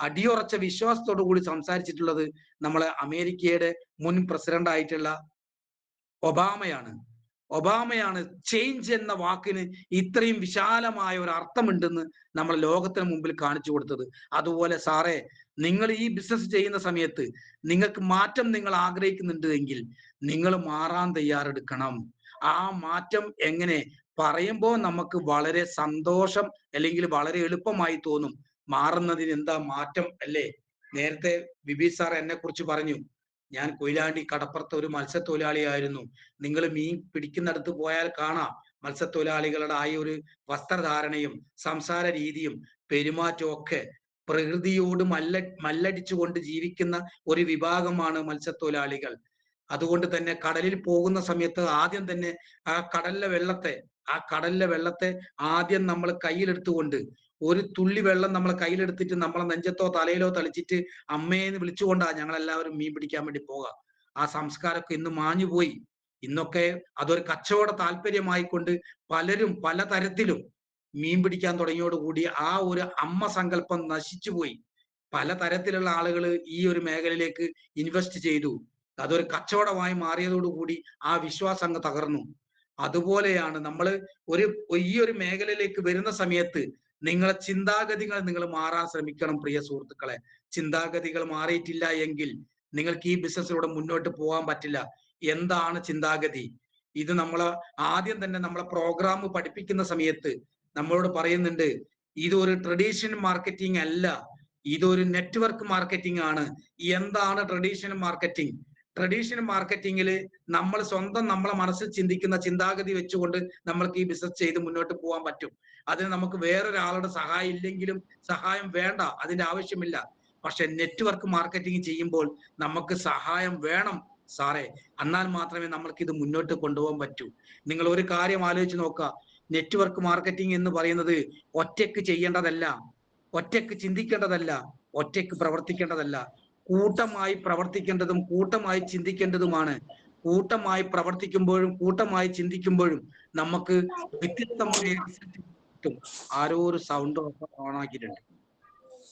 അടിയുറച്ച വിശ്വാസത്തോടു കൂടി സംസാരിച്ചിട്ടുള്ളത് നമ്മളെ അമേരിക്കയുടെ മുൻ പ്രസിഡന്റ് ആയിട്ടുള്ള ഒബാമയാണ് ചേഞ്ച് എന്ന വാക്കിന് ഇത്രയും വിശാലമായ ഒരു അർത്ഥമുണ്ടെന്ന് നമ്മൾ ലോകത്തിന് മുമ്പിൽ കാണിച്ചു കൊടുത്തത്. അതുപോലെ സാറേ, നിങ്ങൾ ഈ ബിസിനസ് ചെയ്യുന്ന സമയത്ത് നിങ്ങൾക്ക് മാറ്റം നിങ്ങൾ ആഗ്രഹിക്കുന്നുണ്ട് എങ്കിൽ നിങ്ങൾ മാറാൻ തയ്യാറെടുക്കണം. ആ മാറ്റം എങ്ങനെ പറയുമ്പോൾ നമുക്ക് വളരെ സന്തോഷം അല്ലെങ്കിൽ വളരെ എളുപ്പമായി തോന്നും. മാറുന്നതിന് എന്താ മാറ്റം അല്ലേ? നേരത്തെ ബിബി സാർ എന്നെ കുറിച്ച് പറഞ്ഞു, ഞാൻ കൊയിലാണ്ടി കടപ്പുറത്ത് ഒരു മത്സ്യത്തൊഴിലാളിയായിരുന്നു. നിങ്ങൾ മീൻ പിടിക്കുന്നിടത്ത് പോയാൽ കാണാം മത്സ്യത്തൊഴിലാളികളുടെ ആ ഒരു വസ്ത്രധാരണയും സംസാര രീതിയും പെരുമാറ്റവും ഒക്കെ പ്രകൃതിയോട് മല്ലടിച്ചുകൊണ്ട് ജീവിക്കുന്ന ഒരു വിഭാഗമാണ് മത്സ്യത്തൊഴിലാളികൾ. അതുകൊണ്ട് തന്നെ കടലിൽ പോകുന്ന സമയത്ത് ആദ്യം തന്നെ ആ കടലിലെ വെള്ളത്തെ ആദ്യം നമ്മൾ കയ്യിലെടുത്തുകൊണ്ട് ഒരു തുള്ളി വെള്ളം നമ്മൾ കയ്യിലെടുത്തിട്ട് നമ്മളെ നെഞ്ചത്തോ തലയിലോ തളിച്ചിട്ട് അമ്മേന്ന് വിളിച്ചുകൊണ്ടാണ് ഞങ്ങൾ എല്ലാവരും മീൻ പിടിക്കാൻ വേണ്ടി പോകാം. ആ സംസ്കാരമൊക്കെ ഇന്ന് മാഞ്ഞുപോയി. ഇന്നൊക്കെ അതൊരു കച്ചവട താല്പര്യമായിക്കൊണ്ട് പലരും പലതരത്തിലും മീൻ പിടിക്കാൻ തുടങ്ങിയോടുകൂടി ആ ഒരു അമ്മ സങ്കല്പം നശിച്ചുപോയി. പലതരത്തിലുള്ള ആളുകൾ ഈ ഒരു മേഖലയിലേക്ക് ഇൻവെസ്റ്റ് ചെയ്തു. അതൊരു കച്ചവടമായി മാറിയതോടുകൂടി ആ വിശ്വാസം അങ്ങ് തകർന്നു. അതുപോലെയാണ് നമ്മൾ ഈ ഒരു മേഖലയിലേക്ക് വരുന്ന സമയത്ത് നിങ്ങളെ ചിന്താഗതികൾ നിങ്ങൾ മാറാൻ ശ്രമിക്കണം പ്രിയ സുഹൃത്തുക്കളെ. ചിന്താഗതികൾ മാറിയിട്ടില്ല എങ്കിൽ നിങ്ങൾക്ക് ഈ ബിസിനസ്സിലൂടെ മുന്നോട്ട് പോകാൻ പറ്റില്ല. എന്താണ് ചിന്താഗതി? ഇത് ആദ്യം തന്നെ നമ്മളെ പ്രോഗ്രാം പഠിപ്പിക്കുന്ന സമയത്ത് നമ്മളോട് പറയുന്നുണ്ട്, ഇതൊരു ട്രഡീഷണൽ മാർക്കറ്റിംഗ് അല്ല, ഇതൊരു നെറ്റ്വർക്ക് മാർക്കറ്റിംഗ് ആണ്. എന്താണ് ട്രഡീഷണൽ മാർക്കറ്റിംഗ്? ട്രഡീഷണൽ മാർക്കറ്റിംഗിൽ നമ്മൾ സ്വന്തം നമ്മളെ മനസ്സിൽ ചിന്തിക്കുന്ന ചിന്താഗതി വെച്ചുകൊണ്ട് നമ്മൾക്ക് ഈ ബിസിനസ് ചെയ്ത് മുന്നോട്ട് പോകാൻ പറ്റും. അതിന് നമുക്ക് വേറൊരാളുടെ സഹായം ഇല്ലെങ്കിലും സഹായം വേണ്ട, അതിന്റെ ആവശ്യമില്ല. പക്ഷെ നെറ്റ്വർക്ക് മാർക്കറ്റിംഗ് ചെയ്യുമ്പോൾ നമുക്ക് സഹായം വേണം സാറേ, എന്നാൽ മാത്രമേ നമ്മൾക്ക് ഇത് മുന്നോട്ട് കൊണ്ടുപോകാൻ പറ്റൂ. നിങ്ങൾ ഒരു കാര്യം ആലോചിച്ച് നോക്കുക, നെറ്റ്വർക്ക് മാർക്കറ്റിംഗ് എന്ന് പറയുന്നത് ഒറ്റയ്ക്ക് ചെയ്യേണ്ടതല്ല, ഒറ്റയ്ക്ക് ചിന്തിക്കേണ്ടതല്ല. ഒറ്റയ്ക്ക് പ്രവർത്തിക്കേണ്ടതല്ല, കൂട്ടമായി പ്രവർത്തിക്കേണ്ടതും കൂട്ടമായി ചിന്തിക്കേണ്ടതുമാണ്. കൂട്ടമായി പ്രവർത്തിക്കുമ്പോഴും കൂട്ടമായി ചിന്തിക്കുമ്പോഴും നമുക്ക് വ്യത്യസ്തമായ റിസൾട്ട് കിട്ടും. ആരോ ഒരു സൗണ്ട് ഓണാക്കിയിട്ടുണ്ട്.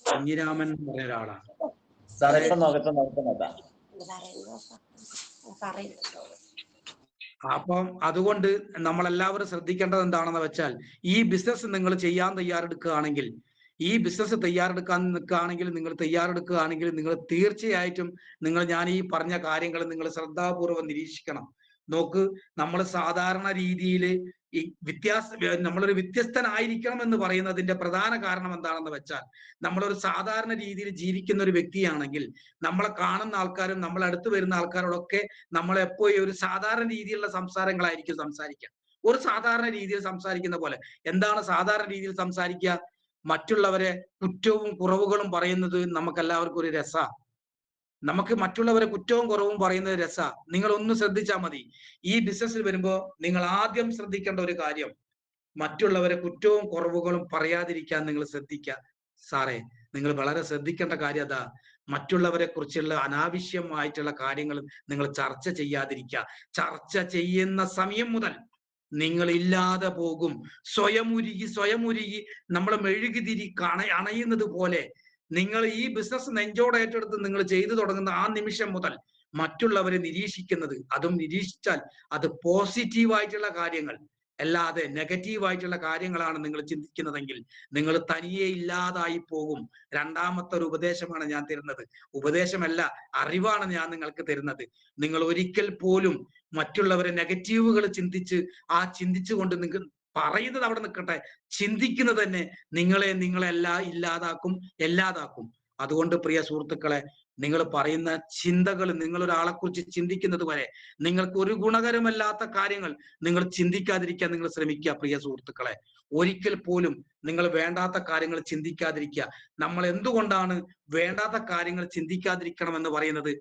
കുഞ്ഞിരാമൻ എന്ന് പറഞ്ഞ ഒരാളാണ്. അപ്പം അതുകൊണ്ട് നമ്മളെല്ലാവരും ശ്രദ്ധിക്കേണ്ടത് എന്താണെന്ന് വെച്ചാൽ, ഈ ബിസിനസ് നിങ്ങൾ ചെയ്യാൻ തയ്യാറെടുക്കുകയാണെങ്കിൽ, ഈ ബിസിനസ് തയ്യാറെടുക്കാൻ നിൽക്കുകയാണെങ്കിൽ, നിങ്ങൾ തീർച്ചയായിട്ടും ഞാൻ ഈ പറഞ്ഞ കാര്യങ്ങൾ നിങ്ങൾ ശ്രദ്ധാപൂർവം നിരീക്ഷിക്കണം. നോക്ക്, നമ്മൾ സാധാരണ രീതിയിൽ ഈ നമ്മളൊരു വ്യത്യസ്തനായിരിക്കണം എന്ന് പറയുന്നതിന്റെ പ്രധാന കാരണം എന്താണെന്ന് വെച്ചാൽ, നമ്മളൊരു സാധാരണ രീതിയിൽ ജീവിക്കുന്ന ഒരു വ്യക്തിയാണെങ്കിൽ നമ്മളെ കാണുന്ന ആൾക്കാരും നമ്മളെ അടുത്ത് വരുന്ന ആൾക്കാരോടൊക്കെ നമ്മളെപ്പോഴും ഒരു സാധാരണ രീതിയിലുള്ള സംസാരങ്ങളായിരിക്കും സംസാരിക്കുക. ഒരു സാധാരണ രീതിയിൽ സംസാരിക്കുന്ന പോലെ. എന്താണ് സാധാരണ രീതിയിൽ സംസാരിക്കുക? മറ്റുള്ളവരെ കുറ്റവും കുറവുകളും പറയുന്നത് നമുക്ക് എല്ലാവർക്കും ഒരു രസാ. നമുക്ക് മറ്റുള്ളവരെ കുറ്റവും കുറവും പറയുന്നത് രസാ. നിങ്ങൾ ഒന്ന് ശ്രദ്ധിച്ചാൽ മതി. ഈ ബിസിനസ്സിൽ വരുമ്പോ നിങ്ങൾ ആദ്യം ശ്രദ്ധിക്കേണ്ട ഒരു കാര്യം, മറ്റുള്ളവരെ കുറ്റവും കുറവുകളും പറയാതിരിക്കാൻ നിങ്ങൾ ശ്രദ്ധിക്കുക. സാറേ, നിങ്ങൾ വളരെ ശ്രദ്ധിക്കേണ്ട കാര്യം അതാ. മറ്റുള്ളവരെ കുറിച്ചുള്ള അനാവശ്യമായിട്ടുള്ള കാര്യങ്ങൾ നിങ്ങൾ ചർച്ച ചെയ്യാതിരിക്കുക. ചർച്ച ചെയ്യുന്ന സമയം മുതൽ നിങ്ങൾ ഇല്ലാതെ പോകും. സ്വയം ഉരുകി നമ്മൾ മെഴുകുതിരി അണയുന്നത് പോലെ നിങ്ങൾ ഈ ബിസിനസ് നെഞ്ചോടെ ഏറ്റെടുത്ത് നിങ്ങൾ ചെയ്തു തുടങ്ങുന്ന ആ നിമിഷം മുതൽ മറ്റുള്ളവരെ നിരീക്ഷിക്കുന്നത്, അതും നിരീക്ഷിച്ചാൽ അത് പോസിറ്റീവായിട്ടുള്ള കാര്യങ്ങൾ അല്ലാതെ നെഗറ്റീവായിട്ടുള്ള കാര്യങ്ങളാണ് നിങ്ങൾ ചിന്തിക്കുന്നതെങ്കിൽ നിങ്ങൾ തനിയെ ഇല്ലാതായി പോകും. രണ്ടാമത്തെ ഒരു ഉപദേശമാണ് ഞാൻ തരുന്നത്. ഉപദേശമല്ല, അറിവാണ് ഞാൻ നിങ്ങൾക്ക് തരുന്നത്. നിങ്ങൾ ഒരിക്കൽ പോലും മറ്റുള്ളവരെ നെഗറ്റീവുകൾ ചിന്തിച്ചുകൊണ്ട് നിങ്ങൾ പറയുന്നത് അവിടെ നിൽക്കട്ടെ, ചിന്തിക്കുന്നത് തന്നെ നിങ്ങളെല്ലാം എല്ലാതാക്കും. അതുകൊണ്ട് പ്രിയ സുഹൃത്തുക്കളെ, നിങ്ങൾ പറയുന്ന ചിന്തകൾ, നിങ്ങൾ ഒരാളെ കുറിച്ച് ചിന്തിക്കുന്നത് വരെ നിങ്ങൾക്ക് ഒരു ഗുണകരമല്ലാത്ത കാര്യങ്ങൾ നിങ്ങൾ ചിന്തിക്കാതിരിക്കാൻ നിങ്ങൾ ശ്രമിക്കുക. പ്രിയ സുഹൃത്തുക്കളെ, ഒരിക്കൽ പോലും നിങ്ങൾ വേണ്ടാത്ത കാര്യങ്ങൾ ചിന്തിക്കാതിരിക്കുക. നമ്മൾ എന്തുകൊണ്ടാണ് വേണ്ടാത്ത കാര്യങ്ങൾ ചിന്തിക്കാതിരിക്കണം എന്ന് പറയുന്നത്?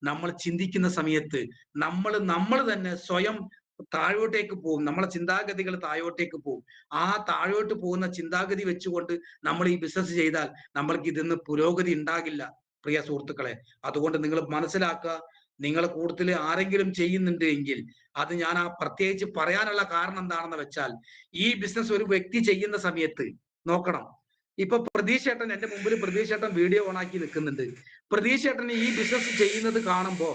നമ്മൾ ചിന്തിക്കുന്ന സമയത്ത് നമ്മൾ തന്നെ സ്വയം താഴോട്ടേക്ക് പോകും. നമ്മളെ ചിന്താഗതികൾ താഴോട്ടേക്ക് പോകും. ആ താഴോട്ട് പോകുന്ന ചിന്താഗതി വെച്ചുകൊണ്ട് നമ്മൾ ഈ ബിസിനസ് ചെയ്താൽ നമ്മൾക്ക് ഇതിന്ന് പുരോഗതി ഉണ്ടാകില്ല പ്രിയ സുഹൃത്തുക്കളെ. അതുകൊണ്ട് നിങ്ങൾ മനസ്സിലാക്കുക, നിങ്ങളെ കൂടുതൽ ആരെങ്കിലും ചെയ്യുന്നുണ്ട് എങ്കിൽ അത് ഞാൻ പ്രത്യേകിച്ച് പറയാനുള്ള കാരണം എന്താണെന്ന് വെച്ചാൽ, ഈ ബിസിനസ് ഒരു വ്യക്തി ചെയ്യുന്ന സമയത്ത് നോക്കണം. ഇപ്പൊ പ്രതീഷ് ഏട്ടൻ എന്റെ മുമ്പിൽ വീഡിയോ ഓണാക്കി നിൽക്കുന്നുണ്ട്. പ്രതീഷ് ഏട്ടൻ ഈ ബിസിനസ് ചെയ്യുന്നത് കാണുമ്പോ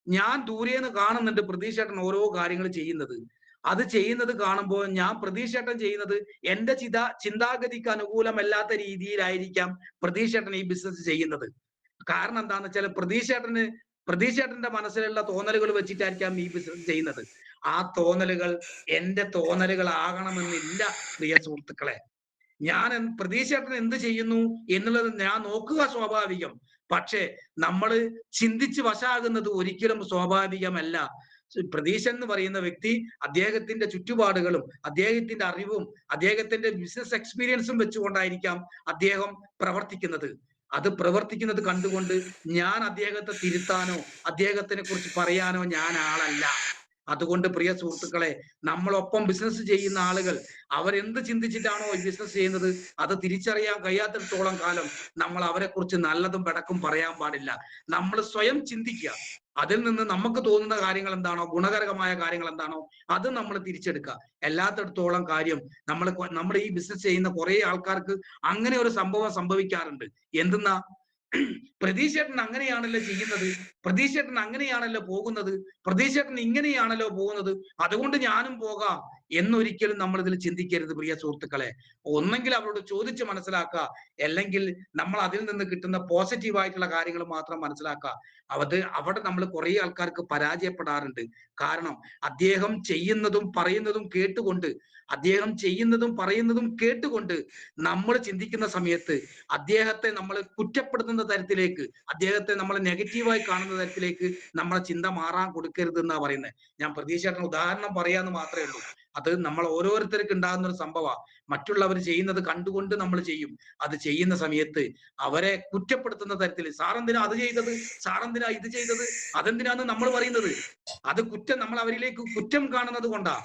ഞാൻ ദൂരേന്ന് കാണുന്നുണ്ട് പ്രതീഷ് ഏട്ടൻ ഓരോ കാര്യങ്ങൾ ചെയ്യുന്നത്. അത് ചെയ്യുന്നത് കാണുമ്പോൾ ഞാൻ പ്രതീഷ് ഏട്ടൻ ചെയ്യുന്നത് എന്റെ ചിന്താഗതിക്ക് അനുകൂലമല്ലാത്ത രീതിയിലായിരിക്കാം പ്രതീഷ് ഏട്ടൻ ഈ ബിസിനസ് ചെയ്യുന്നത്. കാരണം എന്താന്ന് വെച്ചാൽ പ്രതീഷ് ഏട്ടന്റെ മനസ്സിലുള്ള തോന്നലുകൾ വെച്ചിട്ടായിരിക്കാം ഈ ബിസിനസ് ചെയ്യുന്നത്. ആ തോന്നലുകൾ എന്റെ തോന്നലുകൾ ആകണമെന്നില്ല പ്രിയ സുഹൃത്തുക്കളെ. പ്രതീഷ് ഏട്ടൻ എന്ത് ചെയ്യുന്നു എന്നുള്ളത് ഞാൻ നോക്കുക സ്വാഭാവികം. പക്ഷേ നമ്മൾ ചിന്തിച്ച് വശാകുന്നത് ഒരിക്കലും സ്വാഭാവികമല്ല. പ്രതീഷ് എന്ന് പറയുന്ന വ്യക്തി അദ്ദേഹത്തിന്റെ ചുറ്റുപാടുകളും അദ്ദേഹത്തിന്റെ അറിവും അദ്ദേഹത്തിന്റെ ബിസിനസ് എക്സ്പീരിയൻസും വെച്ചുകൊണ്ടായിരിക്കാം അദ്ദേഹം പ്രവർത്തിക്കുന്നത്. അത് പ്രവർത്തിക്കുന്നത് കണ്ടുകൊണ്ട് ഞാൻ അദ്ദേഹത്തെ തിരുത്താനോ അദ്ദേഹത്തിനെ കുറിച്ച് പറയാനോ ഞാൻ ആളല്ല. അതുകൊണ്ട് പ്രിയ സുഹൃത്തുക്കളെ, നമ്മളൊപ്പം ബിസിനസ് ചെയ്യുന്ന ആളുകൾ അവരെന്ത് ചിന്തിച്ചിട്ടാണോ ബിസിനസ് ചെയ്യുന്നത് അത് തിരിച്ചറിയാൻ കഴിയാത്തിടത്തോളം കാലം നമ്മൾ അവരെ കുറിച്ച് നല്ലതും പെടക്കും പറയാൻ പാടില്ല. നമ്മൾ സ്വയം ചിന്തിക്കുക. അതിൽ നിന്ന് നമുക്ക് തോന്നുന്ന കാര്യങ്ങൾ എന്താണോ, ഗുണകരമായ കാര്യങ്ങൾ എന്താണോ, അത് നമ്മൾ തിരിച്ചെടുക്കുക. എല്ലാത്തിടത്തോളം കാര്യം നമ്മൾ ഈ ബിസിനസ് ചെയ്യുന്ന കുറെ ആൾക്കാർക്ക് അങ്ങനെ ഒരു സംഭവം സംഭവിക്കാറുണ്ട്. എന്തെന്നാ, പ്രതീഷ് ചേട്ടൻ അങ്ങനെയാണല്ലോ ചെയ്യുന്നത്, പ്രതീഷ് ചേട്ടൻ അങ്ങനെയാണല്ലോ പോകുന്നത്, പ്രതീഷ് ചേട്ടൻ ഇങ്ങനെയാണല്ലോ പോകുന്നത്, അതുകൊണ്ട് ഞാനും പോകാം എന്നൊരിക്കലും നമ്മൾ ഇതിൽ ചിന്തിക്കരുത് പ്രിയ സുഹൃത്തുക്കളെ. ഒന്നെങ്കിൽ അവരോട് ചോദിച്ച് മനസ്സിലാക്കുക, അല്ലെങ്കിൽ നമ്മൾ അതിൽ നിന്ന് കിട്ടുന്ന പോസിറ്റീവായിട്ടുള്ള കാര്യങ്ങൾ മാത്രം മനസ്സിലാക്കുക. അവിടെ നമ്മൾ കുറെ ആൾക്കാർക്ക് പരാജയപ്പെടാറുണ്ട്. കാരണം അദ്ദേഹം ചെയ്യുന്നതും പറയുന്നതും കേട്ടുകൊണ്ട് നമ്മൾ ചിന്തിക്കുന്ന സമയത്ത് അദ്ദേഹത്തെ നമ്മൾ കുറ്റപ്പെടുത്തുന്ന തരത്തിലേക്ക്, അദ്ദേഹത്തെ നമ്മൾ നെഗറ്റീവായി കാണുന്ന തരത്തിലേക്ക് നമ്മളെ ചിന്ത മാറാൻ കൊടുക്കരുത് എന്നാ പറയുന്നത്. ഞാൻ പ്രതീക്ഷ ഉദാഹരണം പറയാന്ന് മാത്രമേ ഉള്ളൂ. അത് നമ്മൾ ഓരോരുത്തർക്ക് ഉണ്ടാകുന്ന ഒരു സംഭവമാണ്. മറ്റുള്ളവർ ചെയ്യുന്നത് കണ്ടുകൊണ്ട് നമ്മൾ ചെയ്യും. അത് ചെയ്യുന്ന സമയത്ത് അവരെ കുറ്റപ്പെടുത്തുന്ന തരത്തിൽ സാറെന്തിനാ അത് ചെയ്തത്, സാറെന്തിനാ ഇത് ചെയ്തത്, അതെന്തിനാന്ന് നമ്മൾ പറയുന്നത്, അത് നമ്മൾ അവരിലേക്ക് കുറ്റം കാണുന്നത് കൊണ്ടാ.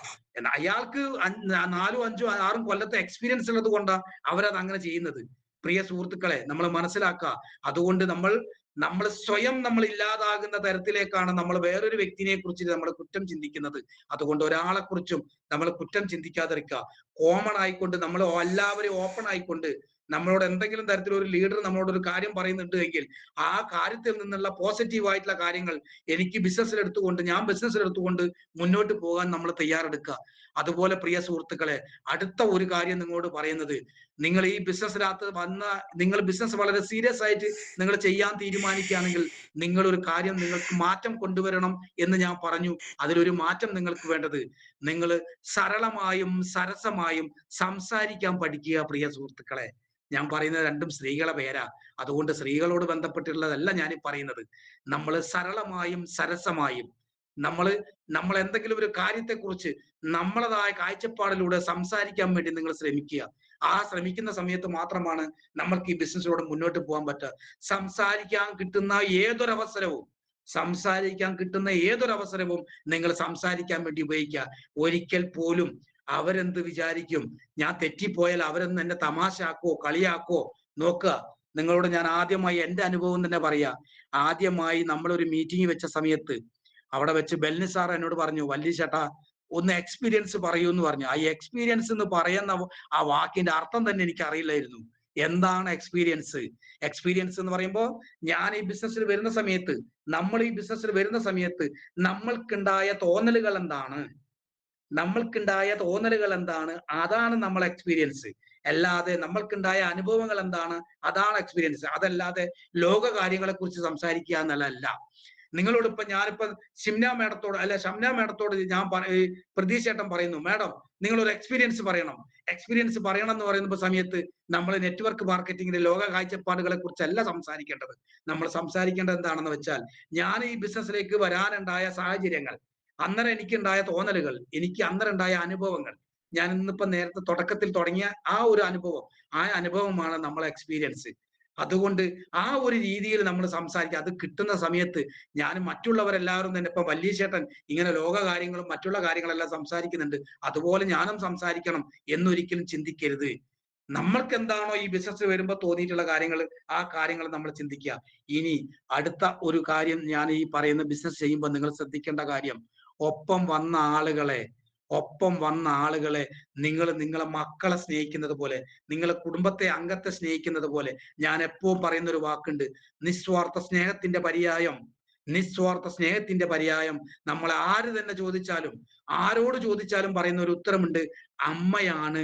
അയാൾക്ക് 4, 5, 6 കൊല്ലത്തെ എക്സ്പീരിയൻസ് ഉള്ളത് കൊണ്ടാ അവരത് അങ്ങനെ ചെയ്യുന്നത്. പ്രിയ സുഹൃത്തുക്കളെ, നമ്മൾ മനസ്സിലാക്കുക. അതുകൊണ്ട് നമ്മൾ സ്വയം നമ്മൾ ഇല്ലാതാകുന്ന തരത്തിലേക്കാണ് നമ്മൾ വേറൊരു വ്യക്തിനെ കുറിച്ച് നമ്മൾ കുറ്റം ചിന്തിക്കുന്നത്. അതുകൊണ്ട് ഒരാളെ കുറിച്ചും നമ്മൾ കുറ്റം ചിന്തിക്കാതിരിക്കുക. കോമൺ ആയിക്കൊണ്ട് നമ്മൾ എല്ലാവരും ഓപ്പൺ ആയിക്കൊണ്ട് നമ്മളോട് എന്തെങ്കിലും തരത്തിലൊരു ലീഡർ നമ്മളോട് ഒരു കാര്യം പറയുന്നുണ്ട് എങ്കിൽ ആ കാര്യത്തിൽ നിന്നുള്ള പോസിറ്റീവ് ആയിട്ടുള്ള കാര്യങ്ങൾ എനിക്ക് ഞാൻ ബിസിനസ്സിലെടുത്തുകൊണ്ട് മുന്നോട്ട് പോകാൻ നമ്മൾ തയ്യാറെടുക്കുക. അതുപോലെ പ്രിയ സുഹൃത്തുക്കളെ, അടുത്ത ഒരു കാര്യം നിങ്ങളോട് പറയുന്നത്, നിങ്ങൾ ഈ ബിസിനസ്സിനകത്ത് നിങ്ങൾ ബിസിനസ് വളരെ സീരിയസ് ആയിട്ട് നിങ്ങൾ ചെയ്യാൻ തീരുമാനിക്കുകയാണെങ്കിൽ ഒരു കാര്യം നിങ്ങൾക്ക് മാറ്റം കൊണ്ടുവരണം എന്ന് ഞാൻ പറഞ്ഞു. അതിലൊരു മാറ്റം നിങ്ങൾക്ക് വേണ്ടത്, നിങ്ങൾ സരളമായും സരസമായും സംസാരിക്കാൻ പഠിക്കുക. പ്രിയ സുഹൃത്തുക്കളെ, ഞാൻ പറയുന്നത് രണ്ടും സ്ത്രീകളെ പേരാ. അതുകൊണ്ട് സ്ത്രീകളോട് ബന്ധപ്പെട്ടുള്ളതല്ല ഞാൻ പറയുന്നത്. നമ്മൾ സരളമായും സരസമായും നമ്മൾ എന്തെങ്കിലും ഒരു കാര്യത്തെക്കുറിച്ച് നമ്മളതായ കാഴ്ചപ്പാടിലൂടെ സംസാരിക്കാൻ വേണ്ടി നിങ്ങൾ ശ്രമിക്കുക. ആ ശ്രമിക്കുന്ന സമയത്ത് മാത്രമാണ് നമ്മൾക്ക് ഈ ബിസിനസ്സിലൂടെ മുന്നോട്ട് പോകാൻ പറ്റുക. സംസാരിക്കാൻ കിട്ടുന്ന ഏതൊരവസരവും നിങ്ങൾ സംസാരിക്കാൻ വേണ്ടി ഉപയോഗിക്കുക. ഒരിക്കൽ പോലും അവരെന്ത് വിചാരിക്കും, ഞാൻ തെറ്റിപ്പോയാൽ അവരെന്ന് എന്നെ തമാശയാക്കോ കളിയാക്കോ നോക്കുക. നിങ്ങളോട് ഞാൻ ആദ്യമായി എന്റെ അനുഭവം തന്നെ പറയാ. ആദ്യമായി നമ്മളൊരു മീറ്റിംഗ് വെച്ച സമയത്ത് അവിടെ വെച്ച് ബെൽനി സാർ എന്നോട് പറഞ്ഞു, വല്ലി ചേട്ടാ ഒന്ന് എക്സ്പീരിയൻസ് പറയൂ എന്ന് പറഞ്ഞു. ആ എക്സ്പീരിയൻസ് എന്ന് പറയുന്ന ആ വാക്കിന്റെ അർത്ഥം തന്നെ എനിക്ക് അറിയില്ലായിരുന്നു. എന്താണ് എക്സ്പീരിയൻസ്? എക്സ്പീരിയൻസ് എന്ന് പറയുമ്പോൾ ഞാൻ ഈ ബിസിനസ്സിൽ വരുന്ന സമയത്ത് നമ്മൾക്കുണ്ടായ തോന്നലുകൾ എന്താണ്, അതാണ് നമ്മൾ എക്സ്പീരിയൻസ്. അല്ലാതെ നമ്മൾക്കുണ്ടായ അനുഭവങ്ങൾ എന്താണ്, അതാണ് എക്സ്പീരിയൻസ്. അതല്ലാതെ ലോക കാര്യങ്ങളെ കുറിച്ച് സംസാരിക്കുക എന്നുള്ളതല്ല. നിങ്ങളോട് ഞാനിപ്പോ ഷംന മേഡത്തോട് ഞാൻ പ്രതീക്ഷ ചേട്ടൻ പറയുന്നു, മേഡം നിങ്ങൾ ഒരു എക്സ്പീരിയൻസ് പറയണം എന്ന് പറയുന്ന സമയത്ത് നമ്മൾ നെറ്റ്വർക്ക് മാർക്കറ്റിംഗിന്റെ ലോക കാഴ്ചപ്പാടുകളെ കുറിച്ചല്ല സംസാരിക്കേണ്ടത്. നമ്മൾ സംസാരിക്കേണ്ടത് എന്താണെന്ന് വെച്ചാൽ, ഞാൻ ഈ ബിസിനസ്സിലേക്ക് വരാനുണ്ടായ സാഹചര്യങ്ങൾ, അന്നേരം എനിക്കുണ്ടായ തോന്നലുകൾ, എനിക്ക് അന്നേരം ഉണ്ടായ അനുഭവങ്ങൾ, ഞാൻ ഇന്നിപ്പോ നേരത്തെ തുടക്കത്തിൽ തുടങ്ങിയ ആ ഒരു അനുഭവമാണ് നമ്മളെ എക്സ്പീരിയൻസ്. അതുകൊണ്ട് ആ ഒരു രീതിയിൽ നമ്മൾ സംസാരിക്കുക. അത് കിട്ടുന്ന സമയത്ത് ഞാൻ മറ്റുള്ളവരെല്ലാവരും തന്നെ ഇപ്പൊ വല്യ ചേട്ടൻ ഇങ്ങനെ ലോക കാര്യങ്ങളും മറ്റുള്ള കാര്യങ്ങളെല്ലാം സംസാരിക്കുന്നുണ്ട്, അതുപോലെ ഞാനും സംസാരിക്കണം എന്നൊരിക്കലും ചിന്തിക്കരുത്. നമ്മൾക്ക് എന്താണോ ഈ ബിസിനസ് വരുമ്പോൾ തോന്നിയിട്ടുള്ള കാര്യങ്ങൾ, ആ കാര്യങ്ങൾ നമ്മൾ ചിന്തിക്കുക. ഇനി അടുത്ത ഒരു കാര്യം, ഞാൻ ഈ പറയുന്ന ബിസിനസ് ചെയ്യുമ്പോൾ നിങ്ങൾ ശ്രദ്ധിക്കേണ്ട കാര്യം, ഒപ്പം വന്ന ആളുകളെ നിങ്ങൾ നിങ്ങളെ മക്കളെ സ്നേഹിക്കുന്നത് പോലെ, നിങ്ങളെ കുടുംബത്തെ അംഗത്തെ സ്നേഹിക്കുന്നത് പോലെ, ഞാൻ എപ്പോഴും പറയുന്ന ഒരു വാക്കുണ്ട്, നിസ്വാർത്ഥ സ്നേഹത്തിന്റെ പര്യായം നമ്മൾ ആരോട് ചോദിച്ചാലും പറയുന്ന ഒരു ഉത്തരമുണ്ട്, അമ്മയാണ്.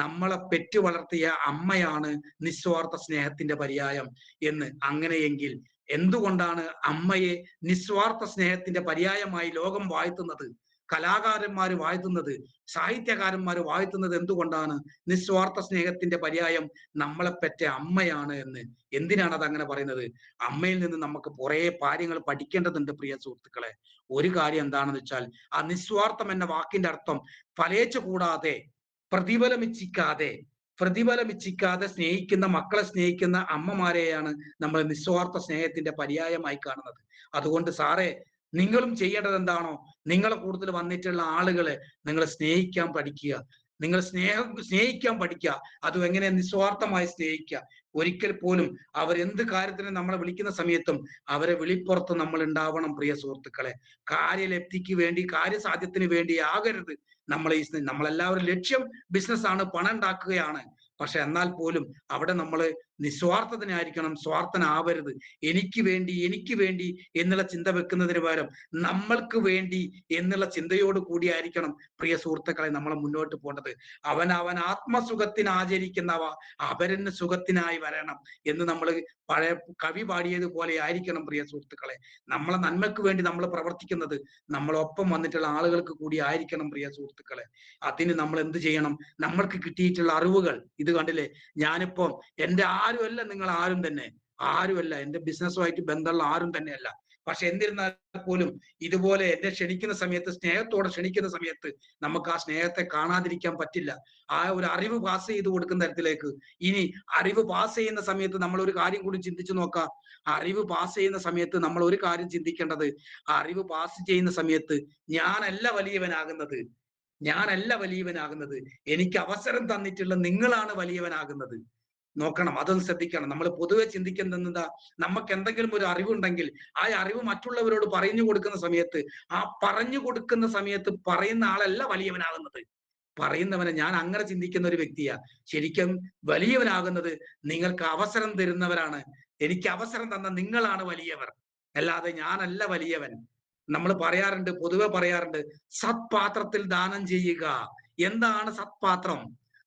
നമ്മളെ പെറ്റു വളർത്തിയ അമ്മയാണ് നിസ്വാർത്ഥ സ്നേഹത്തിന്റെ പര്യായം എന്ന്. അങ്ങനെയെങ്കിൽ എന്തുകൊണ്ടാണ് അമ്മയെ നിസ്വാർത്ഥ സ്നേഹത്തിന്റെ പര്യായമായി ലോകം വാഴ്ത്തുന്നത്, കലാകാരന്മാർ വാഴ്ത്തുന്നത്, സാഹിത്യകാരന്മാർ വാഴ്ത്തുന്നത്? എന്തുകൊണ്ടാണ്? നിസ്വാർത്ഥ സ്നേഹത്തിന്റെ പര്യായം നമ്മളെ പെറ്റ അമ്മയാണ് എന്ന്. എന്തിനാണ് അത് അങ്ങനെ പറയുന്നത്? അമ്മയിൽ നിന്ന് നമുക്ക് കുറെ കാര്യങ്ങൾ പഠിക്കേണ്ടതുണ്ട് പ്രിയ സുഹൃത്തുക്കളെ. ഒരു കാര്യം എന്താണെന്ന് വെച്ചാൽ, ആ നിസ്വാർത്ഥം എന്ന വാക്കിന്റെ അർത്ഥം ഫലേച്ഛ കൂടാതെ പ്രതിഫലമിച്ഛിക്കാതെ സ്നേഹിക്കുന്ന മക്കളെ സ്നേഹിക്കുന്ന അമ്മമാരെയാണ് നമ്മൾ നിസ്വാർത്ഥ സ്നേഹത്തിന്റെ പര്യായമായി കാണുന്നത്. അതുകൊണ്ട് സാറേ, നിങ്ങളും ചെയ്യേണ്ടത് എന്താണോ, നിങ്ങളെ കൂടുതൽ വന്നിട്ടുള്ള ആളുകളെ നിങ്ങൾ സ്നേഹിക്കാൻ പഠിക്കുക. സ്നേഹിക്കാൻ പഠിക്കുക. അതും എങ്ങനെ? നിസ്വാർത്ഥമായി സ്നേഹിക്കുക. ഒരിക്കൽ പോലും അവരെന്ത് കാര്യത്തിന് നമ്മളെ വിളിക്കുന്ന സമയത്തും അവരെ വിളിപ്പുറത്ത് നമ്മൾ ഉണ്ടാവണം പ്രിയ സുഹൃത്തുക്കളെ. കാര്യലബ്ധിക്ക് വേണ്ടി, കാര്യസാധ്യത്തിന് വേണ്ടി ആകരുത് നമ്മളെല്ലാവരും ലക്ഷ്യം ബിസിനസ് ആണ്, പണം ഉണ്ടാക്കുകയാണ്. പക്ഷെ എന്നാൽ പോലും അവിടെ നമ്മൾ നിസ്വാർത്ഥതനായിരിക്കണം, സ്വാർത്ഥനാവരുത്. എനിക്ക് വേണ്ടി എന്നുള്ള ചിന്ത വെക്കുന്നതിന് പകരം നമ്മൾക്ക് വേണ്ടി എന്നുള്ള ചിന്തയോട് കൂടിയായിരിക്കണം പ്രിയ സുഹൃത്തുക്കളെ നമ്മൾ മുന്നോട്ട് പോകേണ്ടത്. അവൻ ആത്മസുഖത്തിന് ആചരിക്കുന്നവ അപരന് സുഖത്തിനായി വരണം എന്ന് നമ്മൾ പഴയ കവി പാടിയതുപോലെ ആയിരിക്കണം പ്രിയ സുഹൃത്തുക്കളെ. നമ്മളെ നന്മയ്ക്ക് വേണ്ടി നമ്മൾ പ്രവർത്തിക്കുന്നത് നമ്മളൊപ്പം വന്നിട്ടുള്ള ആളുകൾക്ക് കൂടി ആയിരിക്കണം പ്രിയ സുഹൃത്തുക്കളെ. അതിന് നമ്മൾ എന്ത് ചെയ്യണം? നമ്മൾക്ക് കിട്ടിയിട്ടുള്ള അറിവുകൾ, ഇത് കണ്ടില്ലേ, ഞാനിപ്പോ എന്റെ ആരുമല്ല, നിങ്ങൾ ആരുമല്ല, എന്റെ ബിസിനസ്സുമായിട്ട് ബന്ധമുള്ള ആരും തന്നെയല്ല. പക്ഷെ എന്നിരുന്നാൽ പോലും ഇതുപോലെ എന്നെ ക്ഷണിക്കുന്ന സമയത്ത്, സ്നേഹത്തോടെ ക്ഷണിക്കുന്ന സമയത്ത് നമുക്ക് ആ സ്നേഹത്തെ കാണാതിരിക്കാൻ പറ്റില്ല. ആ ഒരു അറിവ് പാസ് ചെയ്ത് കൊടുക്കുന്ന തരത്തിലേക്ക്. ഇനി അറിവ് പാസ് ചെയ്യുന്ന സമയത്ത് നമ്മൾ ഒരു കാര്യം കൂടി ചിന്തിച്ചു നോക്കാം. അറിവ് പാസ് ചെയ്യുന്ന സമയത്ത് നമ്മൾ ഒരു കാര്യം ചിന്തിക്കേണ്ടത്, അറിവ് പാസ് ചെയ്യുന്ന സമയത്ത് ഞാനല്ല വലിയവനാകുന്നത്, എനിക്ക് അവസരം തന്നിട്ടുള്ള നിങ്ങളാണ് വലിയവനാകുന്നത്. നോക്കണം, അതൊന്ന് ശ്രദ്ധിക്കണം. നമ്മൾ പൊതുവെ ചിന്തിക്കുന്നത് എന്താ, നമുക്ക് എന്തെങ്കിലും ഒരു അറിവുണ്ടെങ്കിൽ ആ അറിവ് മറ്റുള്ളവരോട് പറഞ്ഞു കൊടുക്കുന്ന സമയത്ത്, ആ പറഞ്ഞു കൊടുക്കുന്ന സമയത്ത് പറയുന്ന ആളല്ല വലിയവനാകുന്നത്. പറയുന്നവനെ, ഞാൻ അങ്ങനെ ചിന്തിക്കുന്ന ഒരു വ്യക്തിയാ. ശരിക്കും വലിയവനാകുന്നത് നിങ്ങൾക്ക് അവസരം തരുന്നവരാണ്. എനിക്ക് അവസരം തന്ന നിങ്ങളാണ് വലിയവർ, അല്ലാതെ ഞാനല്ല വലിയവൻ. നമ്മൾ പറയാറുണ്ട്, പൊതുവെ പറയാറുണ്ട്, സത്പാത്രത്തിൽ ദാനം ചെയ്യുക. എന്താണ് സത്പാത്രം?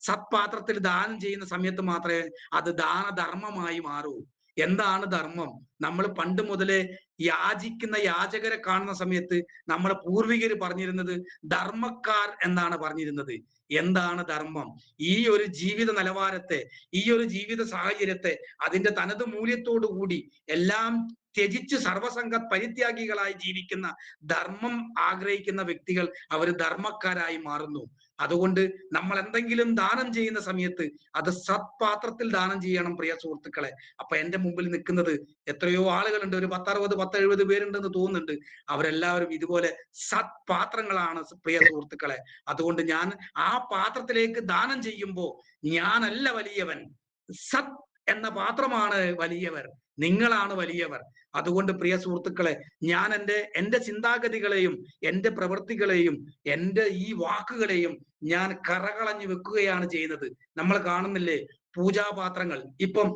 സത്പാത്രത്തിൽ ദാനം ചെയ്യുന്ന സമയത്ത് മാത്രമേ അത് ദാനധർമ്മമായി മാറൂ. എന്താണ് ധർമ്മം? നമ്മൾ പണ്ട് മുതലേ യാചിക്കുന്ന യാചകരെ കാണുന്ന സമയത്ത് നമ്മളെ പൂർവികർ പറഞ്ഞിരുന്നത് ധർമ്മക്കാർ എന്നാണ് പറഞ്ഞിരുന്നത്. എന്താണ് ധർമ്മം? ഈ ഒരു ജീവിത നിലവാരത്തെ, ഈ ഒരു ജീവിത സാഹചര്യത്തെ അതിന്റെ തനത് മൂല്യത്തോടു കൂടി എല്ലാം ത്യജിച്ച് സർവസംഘ പരിത്യാഗികളായി ജീവിക്കുന്ന, ധർമ്മം ആഗ്രഹിക്കുന്ന വ്യക്തികൾ അവർ ധർമ്മക്കാരായി മാറുന്നു. അതുകൊണ്ട് നമ്മൾ എന്തെങ്കിലും ദാനം ചെയ്യുന്ന സമയത്ത് അത് സത്പാത്രത്തിൽ ദാനം ചെയ്യണം പ്രിയ സുഹൃത്തുക്കളെ. അപ്പൊ എന്റെ മുമ്പിൽ നിൽക്കുന്നത് എത്രയോ ആളുകളുണ്ട്, ഒരു 10, 60, 10, 70 പേരുണ്ടെന്ന് തോന്നുന്നുണ്ട്. അവരെല്ലാവരും ഇതുപോലെ സത്പാത്രങ്ങളാണ് പ്രിയ സുഹൃത്തുക്കളെ. അതുകൊണ്ട് ഞാൻ ആ പാത്രത്തിലേക്ക് ദാനം ചെയ്യുമ്പോ ഞാനല്ല വലിയവൻ, സത് എന്ന പാത്രമാണ് വലിയവർ, നിങ്ങളാണ് വലിയവർ. അതുകൊണ്ട് പ്രിയ സുഹൃത്തുക്കളെ, ഞാൻ എൻ്റെ ചിന്താഗതികളെയും എൻ്റെ പ്രവൃത്തികളെയും എൻ്റെ ഈ വാക്കുകളെയും ഞാൻ കറകളഞ്ഞു വെക്കുകയാണ് ചെയ്യുന്നത്. നമ്മൾ കാണുന്നില്ലേ പൂജാപാത്രങ്ങൾ. ഇപ്പം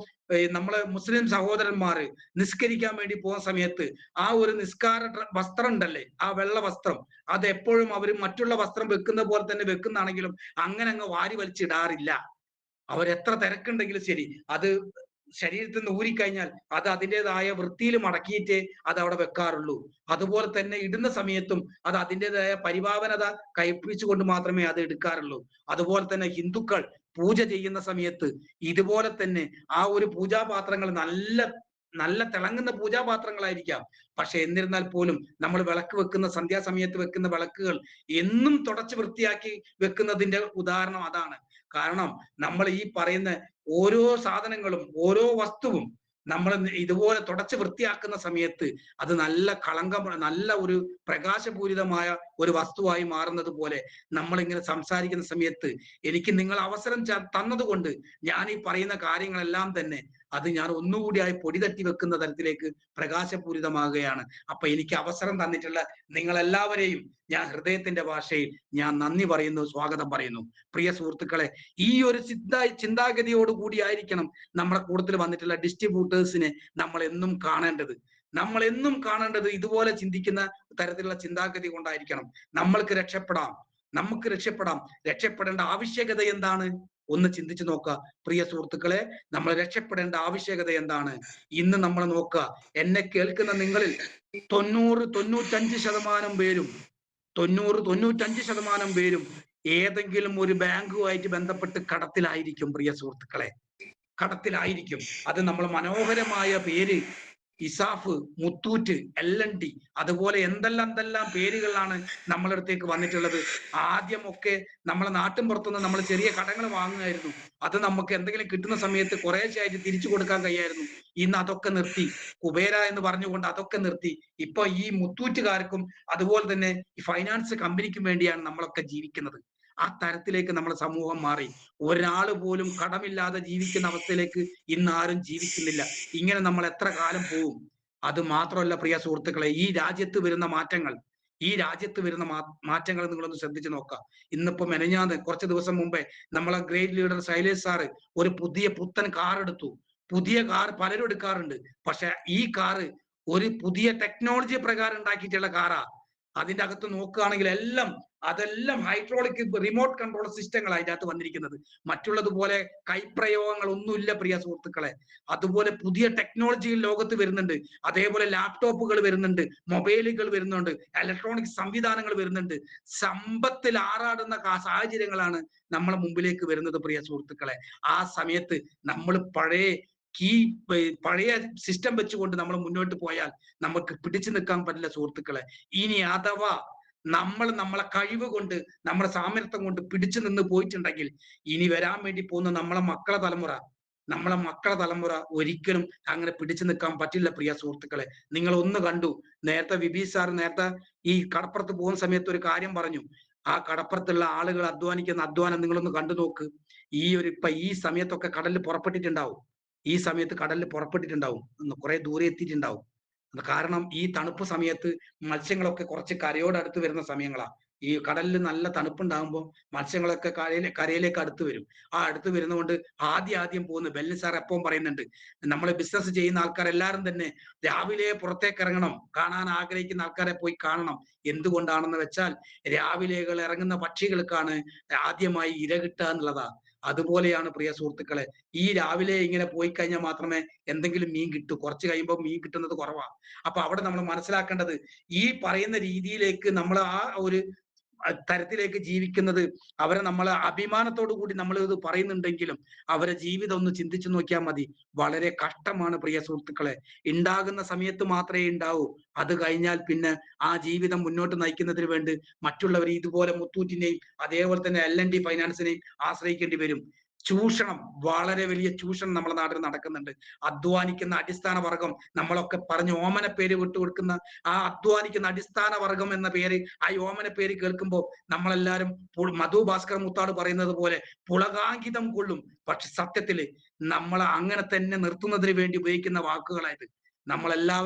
നമ്മളെ മുസ്ലിം സഹോദരന്മാര് നിസ്കരിക്കാൻ വേണ്ടി പോകുന്ന സമയത്ത് ആ ഒരു നിസ്കാര വസ്ത്രം ഉണ്ടല്ലേ, ആ വെള്ള വസ്ത്രം, അത് എപ്പോഴും അവർ മറ്റുള്ള വസ്ത്രം വെക്കുന്ന പോലെ തന്നെ വെക്കുന്നതാണെങ്കിലും അങ്ങനെ അങ്ങ് വാരി വലിച്ചിടാറില്ല. അവരെത്ര തിരക്കുണ്ടെങ്കിലും ശരി, അത് ശരീരത്തിൽ നിന്ന് ഊരിക്കഴിഞ്ഞാൽ അത് അതിൻ്റെതായ വൃത്തിയിൽ മടക്കിയിട്ടേ അത് അവിടെ വെക്കാറുള്ളൂ. അതുപോലെ തന്നെ ഇടുന്ന സമയത്തും അത് അതിൻ്റെതായ പരിഭാവനത കൈപ്പിച്ചുകൊണ്ട് മാത്രമേ അത് എടുക്കാറുള്ളൂ. അതുപോലെ തന്നെ ഹിന്ദുക്കൾ പൂജ ചെയ്യുന്ന സമയത്ത് ഇതുപോലെ തന്നെ ആ ഒരു പൂജാപാത്രങ്ങൾ നല്ല നല്ല തിളങ്ങുന്ന പൂജാപാത്രങ്ങളായിരിക്കാം. പക്ഷെ എന്നിരുന്നാൽ പോലും നമ്മൾ വിളക്ക് വെക്കുന്ന, സന്ധ്യാസമയത്ത് വെക്കുന്ന വിളക്കുകൾ എന്നും തുടച്ച് വൃത്തിയാക്കി വെക്കുന്നതിന്റെ ഉദാഹരണം അതാണ്. കാരണം നമ്മൾ ഈ പറയുന്ന ഓരോ സാധനങ്ങളും, ഓരോ വസ്തുവും നമ്മൾ ഇതുപോലെ തുടച്ച് വൃത്തിയാക്കുന്ന സമയത്ത് അത് നല്ല നല്ല ഒരു പ്രകാശപൂരിതമായ ഒരു വസ്തുവായി മാറുന്നത് പോലെ നമ്മൾ ഇങ്ങനെ സംസാരിക്കുന്ന സമയത്ത് എനിക്ക് നിങ്ങൾ അവസരം തന്നതുകൊണ്ട് ഞാൻ ഈ പറയുന്ന കാര്യങ്ങളെല്ലാം തന്നെ അത് ഞാൻ ഒന്നുകൂടിയായി പൊടി തട്ടി വെക്കുന്ന തരത്തിലേക്ക് പ്രകാശപൂരിതമാകുകയാണ്. അപ്പൊ എനിക്ക് അവസരം തന്നിട്ടുള്ള നിങ്ങളെല്ലാവരെയും ഞാൻ ഹൃദയത്തിന്റെ ഭാഷയിൽ ഞാൻ നന്ദി പറയുന്നു, സ്വാഗതം പറയുന്നു. പ്രിയ സുഹൃത്തുക്കളെ, ഈ ഒരു ചിന്താഗതിയോട് കൂടിയായിരിക്കണം നമ്മുടെ കൂട്ടത്തിൽ വന്നിട്ടുള്ള ഡിസ്ട്രിബ്യൂട്ടേഴ്സിനെ നമ്മൾ എന്നും കാണേണ്ടത്. നമ്മൾ എന്നും കാണേണ്ടത് ഇതുപോലെ ചിന്തിക്കുന്ന തരത്തിലുള്ള ചിന്താഗതി കൊണ്ടായിരിക്കണം. നമുക്ക് രക്ഷപ്പെടാം. രക്ഷപ്പെടേണ്ട ആവശ്യകത എന്താണ്? ഒന്ന് ചിന്തിച്ചു നോക്കുക പ്രിയ സുഹൃത്തുക്കളെ. നമ്മൾ രക്ഷപ്പെടേണ്ട ആവശ്യകത എന്താണ്? ഇന്ന് നമ്മൾ നോക്കുക, എന്നെ കേൾക്കുന്ന നിങ്ങളിൽ 95% പേരും 95% പേരും ഏതെങ്കിലും ഒരു ബാങ്കുമായിട്ട് ബന്ധപ്പെട്ട് കടത്തിലായിരിക്കും പ്രിയ സുഹൃത്തുക്കളെ, കടത്തിലായിരിക്കും. അത് നമ്മൾ മനോഹരമായ പേര് ഇസാഫ്, മുത്തൂറ്റ്, LNT, അതുപോലെ എന്തെല്ലാം പേരുകളാണ് നമ്മളെ അടുത്തേക്ക് വന്നിട്ടുള്ളത്. ആദ്യമൊക്കെ നമ്മളെ നാട്ടിൻ പുറത്തുനിന്ന് നമ്മൾ ചെറിയ കടങ്ങൾ വാങ്ങുമായിരുന്നു. അത് നമുക്ക് എന്തെങ്കിലും കിട്ടുന്ന സമയത്ത് കുറേശ്ശായിട്ട് തിരിച്ചു കൊടുക്കാൻ കഴിയായിരുന്നു. ഇന്ന് അതൊക്കെ നിർത്തി, കുബേര എന്ന് പറഞ്ഞുകൊണ്ട് അതൊക്കെ നിർത്തി. ഇപ്പൊ ഈ മുത്തൂറ്റുകാർക്കും അതുപോലെ തന്നെ ഈ ഫൈനാൻസ് കമ്പനിക്കും വേണ്ടിയാണ് നമ്മളൊക്കെ ജീവിക്കുന്നത്. ആ തരത്തിലേക്ക് നമ്മുടെ സമൂഹം മാറി. ഒരാൾ പോലും കടമില്ലാതെ ജീവിക്കുന്ന അവസ്ഥയിലേക്ക് ഇന്ന് ആരും ജീവിക്കുന്നില്ല. ഇങ്ങനെ നമ്മൾ എത്ര കാലം പോവും? അത് മാത്രമല്ല പ്രിയ സുഹൃത്തുക്കളെ, ഈ രാജ്യത്ത് വരുന്ന മാറ്റങ്ങൾ നിങ്ങളൊന്ന് ശ്രദ്ധിച്ചു നോക്കുക. ഇന്നിപ്പോ മെനഞ്ഞാന്ന് കുറച്ച് ദിവസം മുമ്പേ നമ്മളെ ഗ്രേറ്റ് ലീഡർ ശൈലേഷ് സാറ് ഒരു പുത്തൻ കാർ എടുത്തു. പുതിയ കാർ പലരും എടുക്കാറുണ്ട്. പക്ഷെ ഈ കാറ് ഒരു പുതിയ ടെക്നോളജി പ്രകാരം ഉണ്ടാക്കിയിട്ടുള്ള കാറാ. അതിന്റെ അകത്ത് നോക്കുകയാണെങ്കിൽ അതെല്ലാം ഹൈഡ്രോളിക് റിമോട്ട് കൺട്രോൾ സിസ്റ്റങ്ങൾ അതിൻ്റെ അകത്ത് വന്നിരിക്കുന്നത്. മറ്റുള്ളതുപോലെ കൈപ്രയോഗങ്ങൾ ഒന്നുമില്ല പ്രിയ സുഹൃത്തുക്കളെ. അതുപോലെ പുതിയ ടെക്നോളജികൾ ലോകത്ത് വരുന്നുണ്ട്. അതേപോലെ ലാപ്ടോപ്പുകൾ വരുന്നുണ്ട്, മൊബൈലുകൾ വരുന്നുണ്ട്, ഇലക്ട്രോണിക് സംവിധാനങ്ങൾ വരുന്നുണ്ട്. സമ്പത്തിൽ ആറാടുന്ന സാഹചര്യങ്ങളാണ് നമ്മളെ മുമ്പിലേക്ക് വരുന്നത് പ്രിയ സുഹൃത്തുക്കളെ. ആ സമയത്ത് നമ്മൾ പഴയ സിസ്റ്റം വെച്ചുകൊണ്ട് നമ്മൾ മുന്നോട്ട് പോയാൽ നമുക്ക് പിടിച്ചു നിൽക്കാൻ പറ്റില്ല സുഹൃത്തുക്കളെ. ഇനി അഥവാ നമ്മളെ കഴിവ് കൊണ്ട്, നമ്മുടെ സാമർത്ഥ്യം കൊണ്ട് പിടിച്ചു നിന്ന് പോയിട്ടുണ്ടെങ്കിൽ ഇനി വരാൻ വേണ്ടി പോകുന്ന നമ്മളെ മക്കളെ തലമുറ ഒരിക്കലും അങ്ങനെ പിടിച്ചു നിൽക്കാൻ പറ്റില്ല പ്രിയ സുഹൃത്തുക്കളെ. നിങ്ങൾ ഒന്ന് കണ്ടു, നേരത്തെ വിബി സാർ നേരത്തെ ഈ കടപ്പുറത്ത് പോകുന്ന സമയത്ത് ഒരു കാര്യം പറഞ്ഞു. ആ കടപ്പുറത്തുള്ള ആളുകൾ അധ്വാനിക്കുന്ന അധ്വാനം നിങ്ങളൊന്ന് കണ്ടു നോക്ക്. ഇപ്പൊ ഈ സമയത്തൊക്കെ കടലിൽ പുറപ്പെട്ടിട്ടുണ്ടാവും. ഈ സമയത്ത് കടലിൽ പുറപ്പെട്ടിട്ടുണ്ടാവും. കുറെ ദൂരെ എത്തിയിട്ടുണ്ടാവും. കാരണം ഈ തണുപ്പ് സമയത്ത് മത്സ്യങ്ങളൊക്കെ കുറച്ച് കരയോട് അടുത്ത് വരുന്ന സമയങ്ങളാ. ഈ കടലിൽ നല്ല തണുപ്പുണ്ടാകുമ്പോൾ മത്സ്യങ്ങളൊക്കെ കരയിലേക്ക് അടുത്ത് വരും. ആ അടുത്ത് വരുന്നതുകൊണ്ട് ആദ്യം പോകുന്ന ബെല്ലി സാർ എപ്പോഴും പറയുന്നുണ്ട്, നമ്മൾ ബിസിനസ് ചെയ്യുന്ന ആൾക്കാർ എല്ലാവരും തന്നെ രാവിലെ പുറത്തേക്ക് ഇറങ്ങണം. കാണാൻ ആഗ്രഹിക്കുന്ന ആൾക്കാരെ പോയി കാണണം. എന്തുകൊണ്ടാണെന്ന് വെച്ചാൽ രാവിലെകൾ ഇറങ്ങുന്ന പക്ഷികൾക്കാണ് ആദ്യമായി ഇര കിട്ടുക എന്നുള്ളതാ. അതുപോലെയാണ് പ്രിയ സുഹൃത്തുക്കളെ, ഈ രാവിലെ ഇങ്ങനെ പോയി കഴിഞ്ഞാൽ മാത്രമേ എന്തെങ്കിലും മീൻ കിട്ടൂ. കുറച്ച് കഴിയുമ്പോൾ മീൻ കിട്ടുന്നത് കുറവാ. അപ്പൊ അവിടെ നമ്മൾ മനസ്സിലാക്കേണ്ടത്, ഈ പറയുന്ന രീതിയിലേക്ക് നമ്മൾ ആ ഒരു തരത്തിലേക്ക് ജീവിക്കുന്നത്, അവരെ നമ്മൾ അഭിമാനത്തോടു കൂടി നമ്മൾ ഇത് പറയുന്നുണ്ടെങ്കിലും അവരെ ജീവിതം ഒന്ന് ചിന്തിച്ചു നോക്കിയാൽ മതി. വളരെ കഷ്ടമാണ് പ്രിയ സുഹൃത്തുക്കളെ. ഉണ്ടാകുന്ന സമയത്ത് മാത്രമേ ഉണ്ടാവൂ. അത് കഴിഞ്ഞാൽ പിന്നെ ആ ജീവിതം മുന്നോട്ട് നയിക്കുന്നതിന് വേണ്ടി മറ്റുള്ളവർ ഇതുപോലെ മുത്തൂറ്റിനെയും അതേപോലെ തന്നെ L&T ഫൈനാൻസിനെയും ആശ്രയിക്കേണ്ടി വരും. ചൂഷണം, വളരെ വലിയ ചൂഷണം നമ്മുടെ നാട്ടിൽ നടക്കുന്നുണ്ട്. അധ്വാനിക്കുന്ന അടിസ്ഥാന വർഗം, നമ്മളൊക്കെ പറഞ്ഞ് ഓമന പേര് വിട്ടുകൊടുക്കുന്ന ആ അധ്വാനിക്കുന്ന അടിസ്ഥാന വർഗം എന്ന പേര്, ആ ഓമന പേര് കേൾക്കുമ്പോൾ നമ്മളെല്ലാരും മധു ഭാസ്കർ മുത്താട് പറയുന്നത് പോലെ പുളകാങ്കിതം കൊള്ളും. പക്ഷെ സത്യത്തില് നമ്മൾ അങ്ങനെ തന്നെ നിർത്തുന്നതിന് വേണ്ടി ഉപയോഗിക്കുന്ന വാക്കുകളായത്. നമ്മളെല്ലാ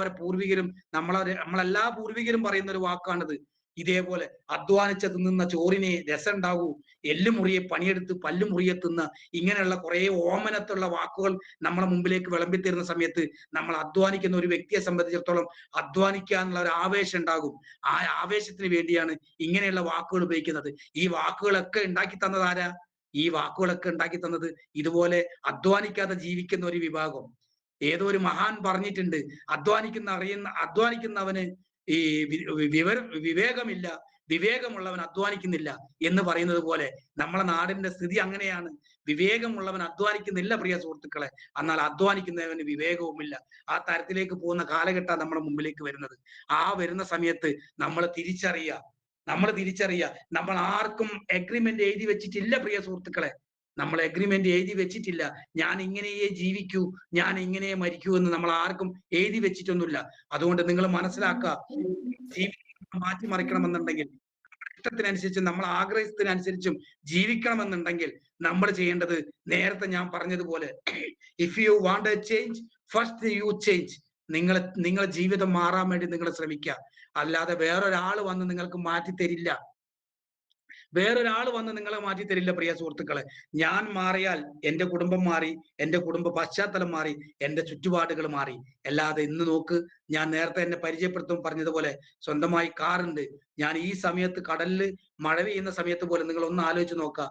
പൂർവികരും പറയുന്ന ഒരു വാക്കാണിത്. ഇതേപോലെ അധ്വാനിച്ച തിന്നുന്ന ചോറിനെ രസം ഉണ്ടാകൂ, എല്ലുമുറിയെ പണിയെടുത്ത് പല്ലുമുറിയെ തിന്ന, ഇങ്ങനെയുള്ള കുറെ ഓമനത്തുള്ള വാക്കുകൾ നമ്മളെ മുമ്പിലേക്ക് വിളമ്പിത്തരുന്ന സമയത്ത് നമ്മൾ അധ്വാനിക്കുന്ന ഒരു വ്യക്തിയെ സംബന്ധിച്ചിടത്തോളം അധ്വാനിക്കാനുള്ള ഒരു ആവേശം ഉണ്ടാകും. ആ ആവേശത്തിന് വേണ്ടിയാണ് ഇങ്ങനെയുള്ള വാക്കുകൾ ഉപയോഗിക്കുന്നത്. ഈ വാക്കുകളൊക്കെ ഉണ്ടാക്കി തന്നത് ആരാ? ഈ വാക്കുകളൊക്കെ ഉണ്ടാക്കി തന്നത് ഇതുപോലെ അധ്വാനിക്കാതെ ജീവിക്കുന്ന ഒരു വിഭാഗം. ഏതോ ഒരു മഹാൻ പറഞ്ഞിട്ടുണ്ട്, അധ്വാനിക്കുന്നവന് ഈ വിവേകമില്ല, വിവേകമുള്ളവൻ അധ്വാനിക്കുന്നില്ല എന്ന് പറയുന്നത് പോലെ നമ്മളെ നാടിന്റെ സ്ഥിതി അങ്ങനെയാണ്. വിവേകമുള്ളവൻ അധ്വാനിക്കുന്നില്ല പ്രിയ സുഹൃത്തുക്കളെ, എന്നാൽ അധ്വാനിക്കുന്നവന് വിവേകവുമില്ല. ആ തരത്തിലേക്ക് പോകുന്ന കാലഘട്ടം നമ്മുടെ മുമ്പിലേക്ക് വരുന്നത്. ആ വരുന്ന സമയത്ത് നമ്മൾ തിരിച്ചറിയുക, നമ്മൾ ആർക്കും എഗ്രിമെന്റ് എഴുതി വെച്ചിട്ടില്ല പ്രിയ സുഹൃത്തുക്കളെ. നമ്മൾ എഗ്രിമെന്റ് എഴുതി വെച്ചിട്ടില്ല. ഞാൻ ഇങ്ങനെയേ ജീവിക്കൂ, ഞാൻ ഇങ്ങനെ മരിക്കൂ എന്ന് നമ്മൾ ആർക്കും എഴുതി വെച്ചിട്ടൊന്നുമില്ല. അതുകൊണ്ട് നിങ്ങൾ മനസ്സിലാക്കുക, ജീവിതം മാറ്റിമറിക്കണമെന്നുണ്ടെങ്കിൽ, ഇഷ്ടത്തിനനുസരിച്ചും നമ്മൾ ആഗ്രഹത്തിനനുസരിച്ചും ജീവിക്കണമെന്നുണ്ടെങ്കിൽ നമ്മൾ ചെയ്യേണ്ടത് നേരത്തെ ഞാൻ പറഞ്ഞതുപോലെ, if you want A change first U change. നിങ്ങളെ ജീവിതം മാറാൻ വേണ്ടി നിങ്ങൾ ശ്രമിക്കുക. അല്ലാതെ വേറൊരാൾ വന്ന് നിങ്ങൾക്ക് മാറ്റി തരില്ല. വേറൊരാൾ വന്ന് നിങ്ങളെ മാറ്റി തരില്ല പ്രിയ സുഹൃത്തുക്കളെ. ഞാൻ മാറിയാൽ എന്റെ കുടുംബം മാറി, എന്റെ കുടുംബ പശ്ചാത്തലം മാറി, എന്റെ ചുറ്റുപാടുകൾ മാറി. അല്ലാതെ ഇന്ന് നോക്ക്, ഞാൻ നേരത്തെ എന്നെ പരിചയപ്പെടുത്തും പറഞ്ഞതുപോലെ സ്വന്തമായി കാറുണ്ട്. ഞാൻ ഈ സമയത്ത് കടലിൽ മഴ പെയ്യുന്ന സമയത്ത് പോലും നിങ്ങൾ ഒന്ന് ആലോചിച്ച് നോക്കുക.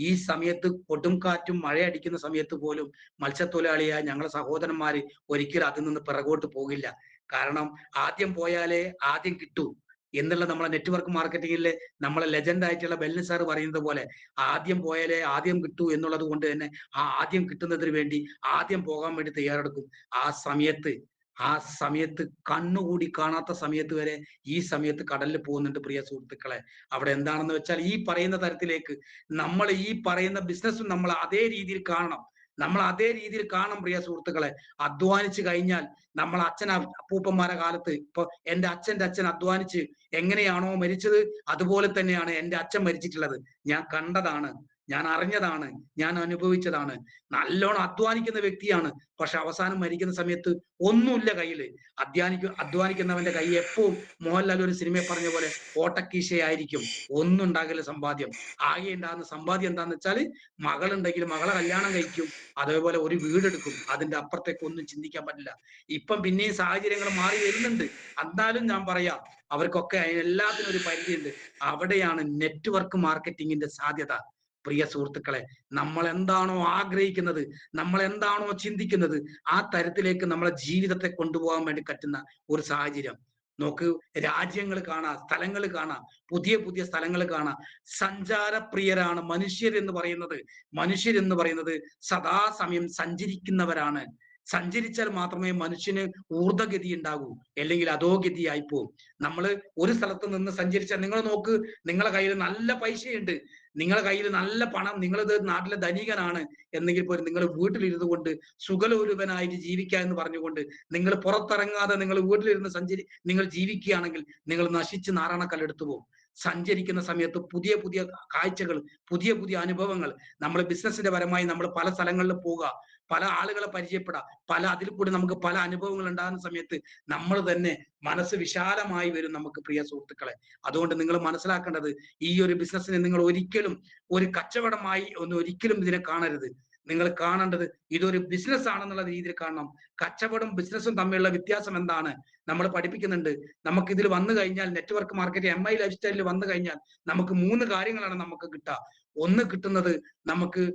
ഈ സമയത്ത് കൊടുംകാറ്റും മഴയടിക്കുന്ന സമയത്ത് പോലും മത്സ്യത്തൊഴിലാളിയായ ഞങ്ങളെ സഹോദരന്മാര് ഒരിക്കലും അതിൽ നിന്ന് പിറകോട്ട് പോകില്ല. കാരണം ആദ്യം പോയാലേ ആദ്യം കിട്ടൂ എന്നുള്ള നമ്മളെ നെറ്റ്വർക്ക് മാർക്കറ്റിംഗിലെ നമ്മളെ ലെജൻഡ് ആയിട്ടുള്ള ബെല്ലി സാർ പറയുന്നത് പോലെ ആദ്യം പോയാലേ ആദ്യം കിട്ടൂ എന്നുള്ളത് കൊണ്ട് തന്നെ ആ ആദ്യം കിട്ടുന്നതിന് വേണ്ടി ആദ്യം പോകാൻ വേണ്ടി തയ്യാറെടുക്കും. ആ സമയത്ത് കണ്ണുകൂടി കാണാത്ത സമയത്ത് വരെ ഈ സമയത്ത് കടലിൽ പോകുന്നുണ്ട് പ്രിയ സുഹൃത്തുക്കളെ. അവിടെ എന്താണെന്ന് വെച്ചാൽ ഈ പറയുന്ന തരത്തിലേക്ക് നമ്മൾ ഈ പറയുന്ന ബിസിനസ്സും നമ്മൾ അതേ രീതിയിൽ കാണണം. പ്രിയ സുഹൃത്തുക്കളെ. അധ്വാനിച്ചു കഴിഞ്ഞാൽ നമ്മൾ അപ്പൂപ്പന്മാരെ കാലത്ത്, ഇപ്പൊ എന്റെ അച്ഛന്റെ അച്ഛൻ അധ്വാനിച്ച് എങ്ങനെയാണോ മരിച്ചത് അതുപോലെ തന്നെയാണ് എന്റെ അച്ഛൻ മരിച്ചിട്ടുള്ളത്. ഞാൻ കണ്ടതാണ്, ഞാൻ അറിഞ്ഞതാണ്, ഞാൻ അനുഭവിച്ചതാണ്. നല്ലോണം അധ്വാനിക്കുന്ന വ്യക്തിയാണ്. പക്ഷെ അവസാനം മരിക്കുന്ന സമയത്ത് ഒന്നുമില്ല കയ്യില്. അധ്വാനിക്കുന്നവന്റെ കൈ എപ്പോഴും മോഹൻലാൽ ഒരു സിനിമയെ പറഞ്ഞ പോലെ ഓട്ടക്കീശയായിരിക്കും. ഒന്നും ഉണ്ടാകില്ല സമ്പാദ്യം. ആകെ ഉണ്ടാകുന്ന സമ്പാദ്യം എന്താന്ന് വെച്ചാല് മകളുണ്ടെങ്കിൽ മകളെ കല്യാണം കഴിക്കും, അതേപോലെ ഒരു വീടെടുക്കും. അതിന്റെ അപ്പുറത്തേക്ക് ഒന്നും ചിന്തിക്കാൻ പറ്റില്ല. ഇപ്പം പിന്നെയും സാഹചര്യങ്ങൾ മാറി വരുന്നുണ്ട്. എന്നാലും ഞാൻ പറയാം, അവർക്കൊക്കെ എല്ലാത്തിനും ഒരു പരിധിയുണ്ട്. അവിടെയാണ് നെറ്റ്വർക്ക് മാർക്കറ്റിംഗിന്റെ സാധ്യത. പ്രിയ സുഹൃത്തുക്കളെ, നമ്മൾ എന്താണോ ആഗ്രഹിക്കുന്നത്, നമ്മൾ എന്താണോ ചിന്തിക്കുന്നത്, ആ തരത്തിലേക്ക് നമ്മളെ ജീവിതത്തെ കൊണ്ടുപോകാൻ വേണ്ടി പറ്റുന്ന ഒരു സാഹചര്യം. നോക്ക്, രാജ്യങ്ങൾ കാണാം, സ്ഥലങ്ങൾ കാണാം, പുതിയ പുതിയ സ്ഥലങ്ങൾ കാണാം. സഞ്ചാരപ്രിയരാണ് മനുഷ്യരെന്ന് പറയുന്നത് സദാസമയം സഞ്ചരിക്കുന്നവരാണ്. സഞ്ചരിച്ചാൽ മാത്രമേ മനുഷ്യന് ഊർധഗതി ഉണ്ടാകൂ, അല്ലെങ്കിൽ അധോഗതിയായി പോകും. നമ്മൾ ഒരു സ്ഥലത്ത് നിന്ന് സഞ്ചരിച്ചാൽ, നിങ്ങൾ നോക്ക്, നിങ്ങളെ കയ്യിൽ നല്ല പൈസയുണ്ട്, നിങ്ങളെ കയ്യിൽ നല്ല പണം, നിങ്ങളിത് നാട്ടിലെ ധനികനാണ് എന്നെങ്കിൽ പോലും നിങ്ങൾ വീട്ടിലിരുന്നു കൊണ്ട് സുഖലോലുപനായിട്ട് ജീവിക്കുക എന്ന് പറഞ്ഞുകൊണ്ട് നിങ്ങൾ പുറത്തിറങ്ങാതെ നിങ്ങൾ വീട്ടിലിരുന്ന് നിങ്ങൾ ജീവിക്കുകയാണെങ്കിൽ നിങ്ങൾ നശിച്ച് നാരായണക്കല്ലെടുത്തു പോകും. സഞ്ചരിക്കുന്ന സമയത്ത് പുതിയ പുതിയ കാഴ്ചകൾ, പുതിയ പുതിയ അനുഭവങ്ങൾ, നമ്മൾ ബിസിനസിന്റെ പരമായി നമ്മൾ പല സ്ഥലങ്ങളിൽ പോവുക, പല ആളുകളെ പരിചയപ്പെടാം, അതിൽ കൂടി നമുക്ക് പല അനുഭവങ്ങൾ ഉണ്ടാകുന്ന സമയത്ത് നമ്മൾ തന്നെ മനസ്സ് വിശാലമായി വരും നമുക്ക്, പ്രിയ സുഹൃത്തുക്കളെ. അതുകൊണ്ട് നിങ്ങൾ മനസ്സിലാക്കേണ്ടത്, ഈ ഒരു ബിസിനസ്സിനെ നിങ്ങൾ ഒരിക്കലും ഒരു കച്ചവടമായി ഒരിക്കലും ഇതിനെ കാണരുത്. നിങ്ങൾ കാണേണ്ടത് ഇതൊരു ബിസിനസ് ആണെന്നുള്ള രീതിയിൽ കാണണം. കച്ചവടം ബിസിനസ്സും തമ്മിലുള്ള വ്യത്യാസം എന്താണ് നമ്മൾ പഠിപ്പിക്കുന്നുണ്ട്. നമുക്ക് ഇതിൽ വന്നു കഴിഞ്ഞാൽ, നെറ്റ്വർക്ക് മാർക്കറ്റ് MI ലൈഫ് സ്റ്റൈലിൽ വന്നു കഴിഞ്ഞാൽ നമുക്ക് 3 കാര്യങ്ങളാണ് നമുക്ക് കിട്ടുക. ഒന്ന് കിട്ടുന്നത് നമുക്ക്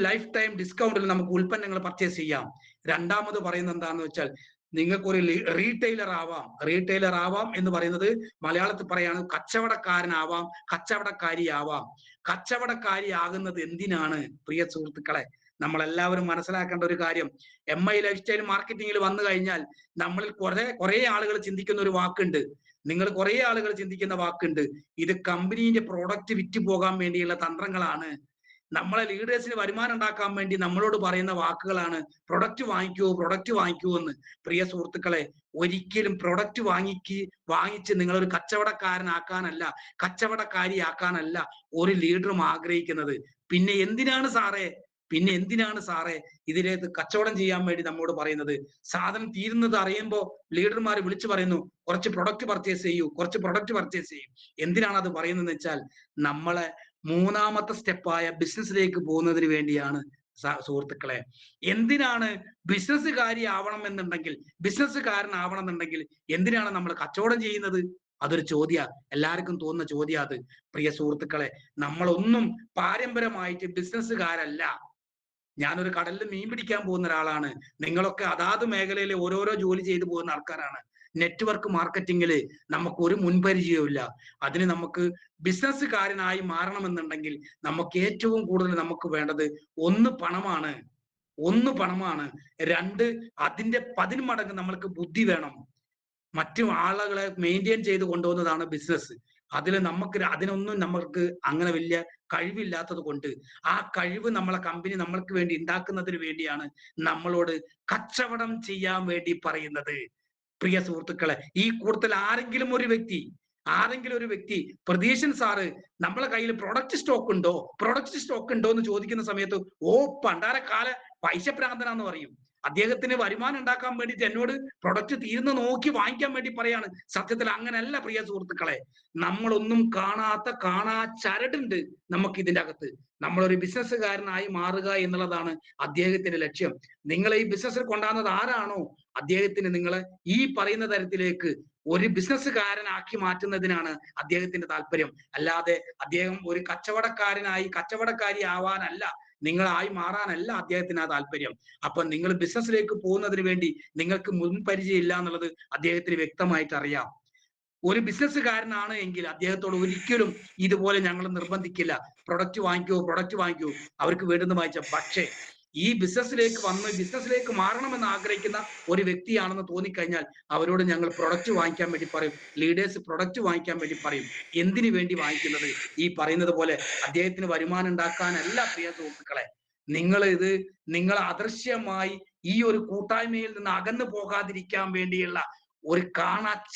ലൈഫ് ടൈം ഡിസ്കൗണ്ടിൽ നമുക്ക് ഉൽപ്പന്നങ്ങൾ പർച്ചേസ് ചെയ്യാം. രണ്ടാമത് പറയുന്നത് എന്താണെന്ന് വെച്ചാൽ, നിങ്ങൾക്കൊരു റീറ്റെയിലർ ആവാം. റീറ്റെയിലർ ആവാം എന്ന് പറയുന്നത് മലയാളത്തിൽ പറയാണ് കച്ചവടക്കാരനാവാം, കച്ചവടക്കാരിയാവാം. കച്ചവടക്കാരി ആകുന്നത് എന്തിനാണ് പ്രിയ സുഹൃത്തുക്കളെ? നമ്മളെല്ലാവരും മനസ്സിലാക്കേണ്ട ഒരു കാര്യം, MI ലൈഫ് സ്റ്റൈൽ മാർക്കറ്റിംഗിൽ വന്നു കഴിഞ്ഞാൽ നമ്മളിൽ കുറെ ആളുകൾ ചിന്തിക്കുന്ന ഒരു വാക്കുണ്ട്. നിങ്ങൾ കുറെ ആളുകൾ ചിന്തിക്കുന്ന വാക്കുണ്ട്, ഇത് കമ്പനീന്റെ പ്രോഡക്റ്റ് വിറ്റ് പോകാൻ വേണ്ടിയുള്ള തന്ത്രങ്ങളാണ്. നമ്മളെ ലീഡേഴ്സിന് വരുമാനം ഉണ്ടാക്കാൻ വേണ്ടി നമ്മളോട് പറയുന്ന വാക്കുകളാണ് പ്രൊഡക്റ്റ് വാങ്ങിക്കൂ, പ്രൊഡക്റ്റ് വാങ്ങിക്കൂ എന്ന്. പ്രിയ സുഹൃത്തുക്കളെ, ഒരിക്കലും പ്രൊഡക്റ്റ് വാങ്ങിച്ച് നിങ്ങളൊരു കച്ചവടക്കാരനാക്കാനല്ല, കച്ചവടക്കാരിയാക്കാനല്ല ഒരു ലീഡറും ആഗ്രഹിക്കുന്നത്. പിന്നെ എന്തിനാണ് സാറേ ഇതിലേക്ക് കച്ചവടം ചെയ്യാൻ വേണ്ടി നമ്മോട് പറയുന്നത്? സാധനം തീരുന്നത് അറിയുമ്പോൾ ലീഡർമാർ വിളിച്ചു പറയുന്നു, കുറച്ച് പ്രൊഡക്റ്റ് പർച്ചേസ് ചെയ്യൂ, കുറച്ച് പ്രൊഡക്റ്റ് പർച്ചേസ് ചെയ്യൂ. എന്തിനാണ് അത് പറയുന്നതെന്ന് വെച്ചാൽ, നമ്മളെ മൂന്നാമത്തെ സ്റ്റെപ്പായ ബിസിനസ്സിലേക്ക് പോകുന്നതിന് വേണ്ടിയാണ് സുഹൃത്തുക്കളെ. എന്തിനാണ് ബിസിനസ്സുകാരനാവണം എന്നുണ്ടെങ്കിൽ എന്തിനാണ് നമ്മൾ കച്ചവടം ചെയ്യുന്നത്? അതൊരു ചോദ്യ, എല്ലാവർക്കും തോന്നുന്ന ചോദ്യ അത്. പ്രിയ സുഹൃത്തുക്കളെ, നമ്മളൊന്നും പാരമ്പര്യമായിട്ട് ബിസിനസ്സുകാരല്ല. ഞാനൊരു കടലിൽ മീൻ പിടിക്കാൻ പോകുന്ന ഒരാളാണ്. നിങ്ങളൊക്കെ അതാത് മേഖലയിൽ ഓരോരോ ജോലി ചെയ്തു പോകുന്ന ആൾക്കാരാണ്. നെറ്റ്വർക്ക് മാർക്കറ്റിംഗിൽ നമുക്ക് ഒരു മുൻപരിചയവും ഇല്ല. അതിന് നമുക്ക് ബിസിനസ്സുകാരനായി മാറണമെന്നുണ്ടെങ്കിൽ നമുക്ക് ഏറ്റവും കൂടുതൽ നമുക്ക് വേണ്ടത് ഒന്ന് പണമാണ്. രണ്ട്, അതിന്റെ 10 മടങ്ങ് നമ്മൾക്ക് ബുദ്ധി വേണം. മറ്റു ആളുകളെ മെയിൻറ്റെയിൻ ചെയ്ത് കൊണ്ടുപോകുന്നതാണ് ബിസിനസ്. അതിനൊന്നും നമ്മൾക്ക് അങ്ങനെ വലിയ കഴിവില്ലാത്തത് കൊണ്ട് ആ കഴിവ് നമ്മളെ കമ്പനി നമ്മൾക്ക് വേണ്ടി ഉണ്ടാക്കുന്നതിന് വേണ്ടിയാണ് നമ്മളോട് കച്ചവടം ചെയ്യാൻ വേണ്ടി പറയുന്നത്. പ്രിയ സുഹൃത്തുക്കളെ, ഈ കൂട്ടത്തിൽ ആരെങ്കിലും ഒരു വ്യക്തി പ്രതീക്ഷൻ സാറ് നമ്മളെ കയ്യിൽ പ്രൊഡക്റ്റ് സ്റ്റോക്ക് ഉണ്ടോ എന്ന് ചോദിക്കുന്ന സമയത്ത്, ഓ പണ്ടാരക്കാല പൈസ പ്രാന്തനാന്ന് പറയും. അദ്ദേഹത്തിന് വരുമാനം ഉണ്ടാക്കാൻ വേണ്ടിയിട്ട് എന്നോട് പ്രൊഡക്റ്റ് തീർന്ന് നോക്കി വാങ്ങിക്കാൻ വേണ്ടി പറയാണ്. സത്യത്തിൽ അങ്ങനെയല്ല പ്രിയ സുഹൃത്തുക്കളെ. നമ്മളൊന്നും കാണാ ചരടുണ്ട് നമുക്ക് ഇതിന്റെ അകത്ത്. നമ്മളൊരു ബിസിനസ്സുകാരനായി മാറുക എന്നുള്ളതാണ് അദ്ദേഹത്തിന്റെ ലക്ഷ്യം. നിങ്ങളെ ഈ ബിസിനസ്സിൽ കൊണ്ടുവന്നത് ആരാണോ അദ്ദേഹത്തിന് നിങ്ങളെ ഈ പറയുന്ന തരത്തിലേക്ക് ഒരു ബിസിനസ്സുകാരനാക്കി മാറ്റുന്നതിനാണ് അദ്ദേഹത്തിന്റെ താല്പര്യം. അല്ലാതെ അദ്ദേഹം ഒരു കച്ചവടക്കാരി ആവാനല്ല, നിങ്ങളായി മാറാനല്ല അദ്ദേഹത്തിന് ആ താല്പര്യം. അപ്പൊ നിങ്ങൾ ബിസിനസ്സിലേക്ക് പോകുന്നതിന് വേണ്ടി നിങ്ങൾക്ക് മുൻപരിചയം ഇല്ല എന്നുള്ളത് അദ്ദേഹത്തിന് വ്യക്തമായിട്ട് അറിയാം. ഒരു ബിസിനസ്സുകാരനാണ് എങ്കിൽ അദ്ദേഹത്തോട് ഒരിക്കലും ഇതുപോലെ ഞങ്ങൾ നിർബന്ധിക്കില്ല, പ്രൊഡക്റ്റ് വാങ്ങിക്കൂ, അവർക്ക് വേണ്ടുന്ന വാങ്ങിച്ച. പക്ഷേ ഈ ബിസിനസ്സിലേക്ക് മാറണമെന്ന് ആഗ്രഹിക്കുന്ന ഒരു വ്യക്തിയാണെന്ന് തോന്നിക്കഴിഞ്ഞാൽ അവരോട് ഞങ്ങൾ പ്രൊഡക്റ്റ് വാങ്ങിക്കാൻ വേണ്ടി പറയും. ലീഡേഴ്സ് പ്രൊഡക്റ്റ് വാങ്ങിക്കാൻ വേണ്ടി പറയും. എന്തിനു വേണ്ടി വാങ്ങിക്കുന്നത്? ഈ പറയുന്നത് പോലെ അദ്ദേഹത്തിന് വരുമാനം ഉണ്ടാക്കാനല്ല പ്രിയ സുഹൃത്തുക്കളെ. നിങ്ങൾ അദൃശ്യമായി ഈ ഒരു കൂട്ടായ്മയിൽ നിന്ന് അകന്നു പോകാതിരിക്കാൻ വേണ്ടിയുള്ള ഒരു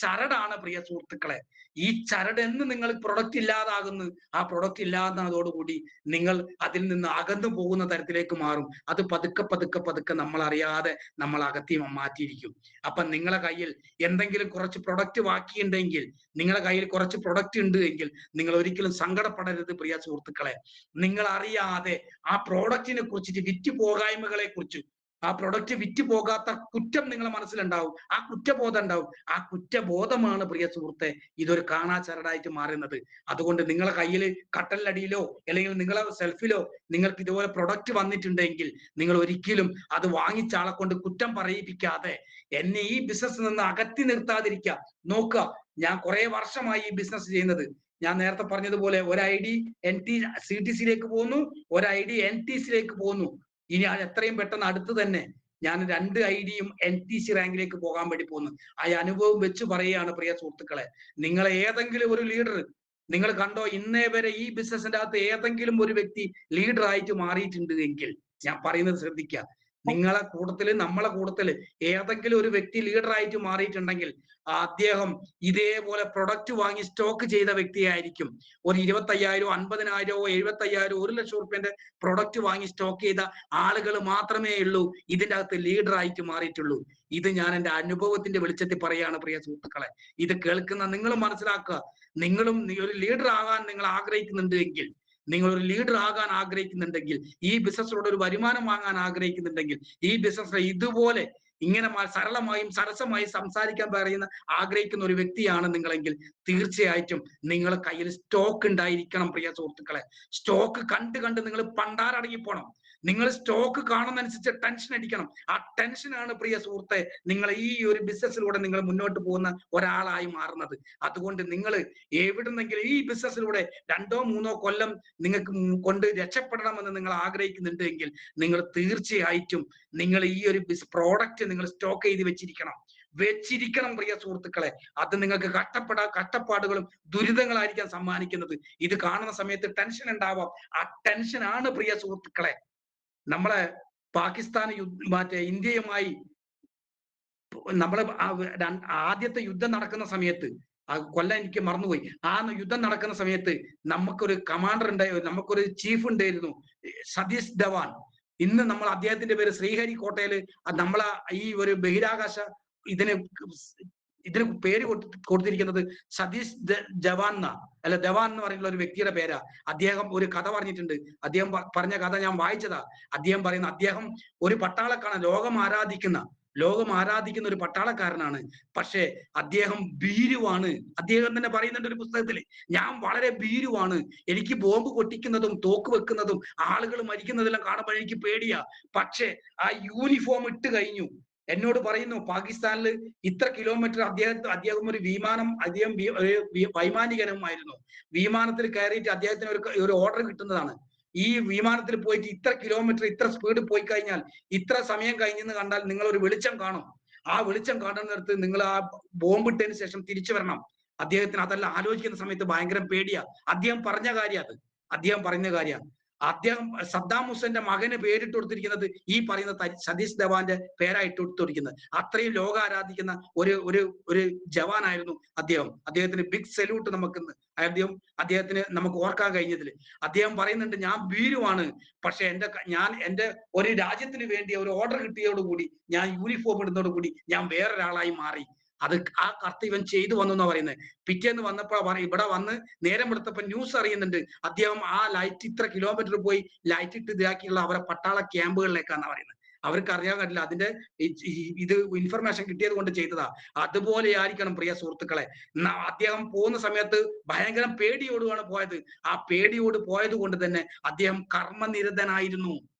ചരടാണ് പ്രിയ സുഹൃത്തുക്കളെ. ഈ ചരട് എന്ന് നിങ്ങൾ പ്രൊഡക്റ്റ് ഇല്ലാതാകുന്നു, ആ പ്രൊഡക്റ്റ് ഇല്ലാതാകുന്നതോടുകൂടി നിങ്ങൾ അതിൽ നിന്ന് അകന്നു പോകുന്ന തരത്തിലേക്ക് മാറും. അത് പതുക്കെ നമ്മൾ അറിയാതെ നമ്മൾ അകത്തി മാറ്റിയിരിക്കും. അപ്പൊ നിങ്ങളെ കയ്യിൽ എന്തെങ്കിലും കുറച്ച് പ്രൊഡക്റ്റ് ബാക്കിയുണ്ടെങ്കിൽ, നിങ്ങളെ കയ്യിൽ കുറച്ച് പ്രൊഡക്റ്റ് ഉണ്ട് എങ്കിൽ നിങ്ങൾ ഒരിക്കലും സങ്കടപ്പെടരുത് പ്രിയ സുഹൃത്തുക്കളെ. നിങ്ങൾ അറിയാതെ ആ പ്രോഡക്റ്റിനെ കുറിച്ചിട്ട് വിറ്റുപോകായ്മകളെ കുറിച്ച്, ആ പ്രൊഡക്റ്റ് വിറ്റ് പോകാത്ത കുറ്റം നിങ്ങളെ മനസ്സിലുണ്ടാവും, ആ കുറ്റബോധം ഉണ്ടാവും. ആ കുറ്റബോധമാണ് പ്രിയ സുഹൃത്തെ ഇതൊരു ചരടായിട്ട് മാറുന്നത്. അതുകൊണ്ട് നിങ്ങളെ കയ്യിൽ കട്ടലിനടിയിലോ അല്ലെങ്കിൽ നിങ്ങളെ സെൽഫിലോ നിങ്ങൾക്ക് ഇതുപോലെ പ്രൊഡക്റ്റ് വന്നിട്ടുണ്ടെങ്കിൽ നിങ്ങൾ ഒരിക്കലും അത് വാങ്ങിച്ച ആളെ കൊണ്ട് കുറ്റം പറയിപ്പിക്കാതെ എന്നെ ഈ ബിസിനസ്സിൽ നിന്ന് അകറ്റി നിർത്താതിരിക്കുക നോക്കുക. ഞാൻ കുറെ വർഷമായി ഈ ബിസിനസ് ചെയ്യുന്നത്. ഞാൻ നേരത്തെ പറഞ്ഞതുപോലെ ഒരു ID CTCയിലേക്ക് പോകുന്നു, ഒരു ID NTCയിലേക്ക് പോകുന്നു. ഇനി എത്രയും പെട്ടെന്ന് അടുത്ത് തന്നെ ഞാൻ 2 IDയും NTC റാങ്കിലേക്ക് പോകാൻ വേണ്ടി പോകുന്നു. ആ അനുഭവം വെച്ച് പറയുകയാണ് പ്രിയ സുഹൃത്തുക്കളെ. നിങ്ങളെ ഏതെങ്കിലും ഒരു ലീഡർ നിങ്ങൾ കണ്ടോ, ഇന്നേ വരെ ഈ ബിസിനസിന്റെ അകത്ത് ഏതെങ്കിലും ഒരു വ്യക്തി ലീഡർ ആയിട്ട് മാറിയിട്ടുണ്ട് എങ്കിൽ ഞാൻ പറയുന്നത് ശ്രദ്ധിക്കുക. നിങ്ങളെ കൂട്ടത്തില് നമ്മളെ കൂട്ടത്തില് ഏതെങ്കിലും ഒരു വ്യക്തി ലീഡറായിട്ട് മാറിയിട്ടുണ്ടെങ്കിൽ അദ്ദേഹം ഇതേപോലെ പ്രൊഡക്റ്റ് വാങ്ങി സ്റ്റോക്ക് ചെയ്ത വ്യക്തിയായിരിക്കും. ഒരു 25,000 50,000 75,000 1,00,000 പ്രൊഡക്റ്റ് വാങ്ങി സ്റ്റോക്ക് ചെയ്ത ആളുകൾ മാത്രമേ ഉള്ളൂ ഇതിന്റെ അകത്ത് ലീഡറായിട്ട് മാറിയിട്ടുള്ളൂ. ഇത് ഞാൻ എൻ്റെ അനുഭവത്തിന്റെ വെളിച്ചത്തിൽ പറയാണ് പ്രിയ സുഹൃത്തുക്കളെ. ഇത് കേൾക്കുന്ന നിങ്ങൾ മനസ്സിലാക്കുക. നിങ്ങളും ഒരു ലീഡർ ആകാൻ നിങ്ങൾ ആഗ്രഹിക്കുന്നുണ്ട് എങ്കിൽ, നിങ്ങൾ ഒരു ലീഡർ ആകാൻ ആഗ്രഹിക്കുന്നുണ്ടെങ്കിൽ, ഈ ബിസിനസ്സിലൂടെ ഒരു വരുമാനം വാങ്ങാൻ ആഗ്രഹിക്കുന്നുണ്ടെങ്കിൽ, ഈ ബിസിനസ്സിലെ ഇതുപോലെ ഇങ്ങനെ സരളമായും സരസമായും സംസാരിക്കാൻ ആഗ്രഹിക്കുന്ന ഒരു വ്യക്തിയാണ് നിങ്ങളെങ്കിൽ തീർച്ചയായിട്ടും നിങ്ങളെ കയ്യിൽ സ്റ്റോക്ക് ഉണ്ടായിരിക്കണം പ്രിയ സുഹൃത്തുക്കളെ. സ്റ്റോക്ക് കണ്ട് കണ്ട് നിങ്ങൾ പണ്ടാരടങ്ങി പോണം. നിങ്ങൾ സ്റ്റോക്ക് കാണുന്നതനുസരിച്ച് ടെൻഷൻ അടിക്കണം. ആ ടെൻഷനാണ് പ്രിയ സുഹൃത്തെ നിങ്ങൾ ഈ ഒരു ബിസിനസ്സിലൂടെ നിങ്ങൾ മുന്നോട്ട് പോകുന്ന ഒരാളായി മാറുന്നത്. അതുകൊണ്ട് നിങ്ങൾ എവിടുന്നെങ്കിലും ഈ ബിസിനസ്സിലൂടെ 2 or 3 കൊല്ലം നിങ്ങൾക്ക് കൊണ്ട് രക്ഷപ്പെടണമെന്ന് നിങ്ങൾ ആഗ്രഹിക്കുന്നുണ്ട് എങ്കിൽ നിങ്ങൾ തീർച്ചയായിട്ടും നിങ്ങൾ ഈ ഒരു പ്രോഡക്റ്റ് നിങ്ങൾ സ്റ്റോക്ക് ചെയ്ത് വെച്ചിരിക്കണം പ്രിയ സുഹൃത്തുക്കളെ. അത് നിങ്ങൾക്ക് കഷ്ടപ്പാടുകളും ദുരിതങ്ങളായിരിക്കാം സമ്മാനിക്കുന്നത്. ഇത് കാണുന്ന സമയത്ത് ടെൻഷൻ ഉണ്ടാവാം. ആ ടെൻഷനാണ് പ്രിയ സുഹൃത്തുക്കളെ നമ്മളെ പാകിസ്ഥാൻ മറ്റേ ഇന്ത്യയുമായി നമ്മള് ആദ്യത്തെ യുദ്ധം നടക്കുന്ന സമയത്ത്, കൊല്ലം എനിക്ക് മറന്നുപോയി, ആ യുദ്ധം നടക്കുന്ന സമയത്ത് നമുക്കൊരു കമാൻഡർ ഉണ്ടായിരുന്നു, നമുക്കൊരു ചീഫ് ഉണ്ടായിരുന്നു, സതീഷ് ധവാൻ. ഇന്ന് നമ്മൾ അദ്ദേഹത്തിന്റെ പേര് ശ്രീഹരിക്കോട്ടയില് നമ്മളെ ഈ ഒരു ബഹിരാകാശ ഇതിന് പേര് കൊടുത്തിരിക്കുന്നത് സതീഷ് ജവാൻ അല്ല ധവാൻ എന്ന് പറയുന്ന ഒരു വ്യക്തിയുടെ പേരാ. അദ്ദേഹം ഒരു കഥ പറഞ്ഞിട്ടുണ്ട്. അദ്ദേഹം പറഞ്ഞ കഥ ഞാൻ വായിച്ചതാ. അദ്ദേഹം പറയുന്ന അദ്ദേഹം ഒരു പട്ടാളക്കാരൻ, ലോകം ആരാധിക്കുന്ന ഒരു പട്ടാളക്കാരനാണ്. പക്ഷേ അദ്ദേഹം ഭീരുവാണ്. അദ്ദേഹം തന്നെ പറയുന്നുണ്ട് ഒരു പുസ്തകത്തിൽ, ഞാൻ വളരെ ഭീരുവാണ്, എനിക്ക് ബോംബ് പൊട്ടിക്കുന്നതും തോക്ക് വെക്കുന്നതും ആളുകൾ മരിക്കുന്നതെല്ലാം കാണുമ്പോൾ എനിക്ക് പേടിയാ. പക്ഷേ ആ യൂണിഫോം ഇട്ട് കഴിഞ്ഞു എന്നോട് പറയുന്നു, പാകിസ്ഥാനിൽ ഇത്ര കിലോമീറ്റർ അദ്ദേഹം ഒരു വിമാനം, അദ്ദേഹം വൈമാനികനുമായിരുന്നു. വിമാനത്തിൽ കയറിയിട്ട് അദ്ദേഹത്തിന് ഒരു ഓർഡർ കിട്ടുന്നതാണ്. ഈ വിമാനത്തിൽ പോയിട്ട് ഇത്ര കിലോമീറ്റർ ഇത്ര സ്പീഡ് പോയി കഴിഞ്ഞാൽ ഇത്ര സമയം കഴിഞ്ഞെന്ന് കണ്ടാൽ നിങ്ങൾ ഒരു വെളിച്ചം കാണും. ആ വെളിച്ചം കാണുന്നിടത്ത് നിങ്ങൾ ആ ബോംബ് ഇട്ടതിന് ശേഷം തിരിച്ചു വരണം. അദ്ദേഹത്തിന് അതെല്ലാം ആലോചിക്കുന്ന സമയത്ത് ഭയങ്കര പേടിയാ. അദ്ദേഹം പറഞ്ഞ കാര്യം. അദ്ദേഹം സദ്ദാം ഹുസൈന്റെ മകന് പേരിട്ട് കൊടുത്തിരിക്കുന്നത് ഈ പറയുന്ന സതീഷ് ധവാന്റെ പേരായിട്ട് കൊടുത്തിരിക്കുന്നത്. അത്രയും ലോകം ആരാധിക്കുന്ന ഒരു ജവാനായിരുന്നു അദ്ദേഹം. അദ്ദേഹത്തിന് ബിഗ് സല്യൂട്ട് അദ്ദേഹത്തിന് നമുക്ക് ഓർക്കാൻ കഴിഞ്ഞതിൽ. അദ്ദേഹം പറയുന്നുണ്ട്, ഞാൻ ഭീരുവാണ്, പക്ഷെ എന്റെ ഒരു രാജ്യത്തിന് വേണ്ടി ഒരു ഓർഡർ കിട്ടിയതോടുകൂടി ഞാൻ യൂണിഫോം ഇടുന്നതോടുകൂടി ഞാൻ വേറൊരാളായി മാറി. അത് ആ കർത്തവ്യം ചെയ്തു വന്നു എന്നാ പറയുന്നത്. പിറ്റേന്ന് വന്നപ്പോൾ ഇവിടെ വന്ന് നേരം എടുത്തപ്പോൾ ന്യൂസ് അറിയുന്നുണ്ട്, അദ്ദേഹം ആ ലൈറ്റ് ഇത്ര കിലോമീറ്റർ പോയി ലൈറ്റ് ഇട്ട് ഇതാക്കിയുള്ള അവരെ പട്ടാള ക്യാമ്പുകളിലേക്കാണ് പറയുന്നത്. അവർക്ക് അറിയാൻ പറ്റില്ല, അതിന്റെ ഇത് ഇൻഫർമേഷൻ കിട്ടിയത് കൊണ്ട് ചെയ്തതാ. അതുപോലെ ആയിരിക്കണം പ്രിയ സുഹൃത്തുക്കളെ. അദ്ദേഹം പോകുന്ന സമയത്ത് ഭയങ്കര പേടിയോടുമാണ് പോയത്. ആ പേടിയോട് പോയത് കൊണ്ട് തന്നെ അദ്ദേഹം കർമ്മനിരതനായിരുന്നു.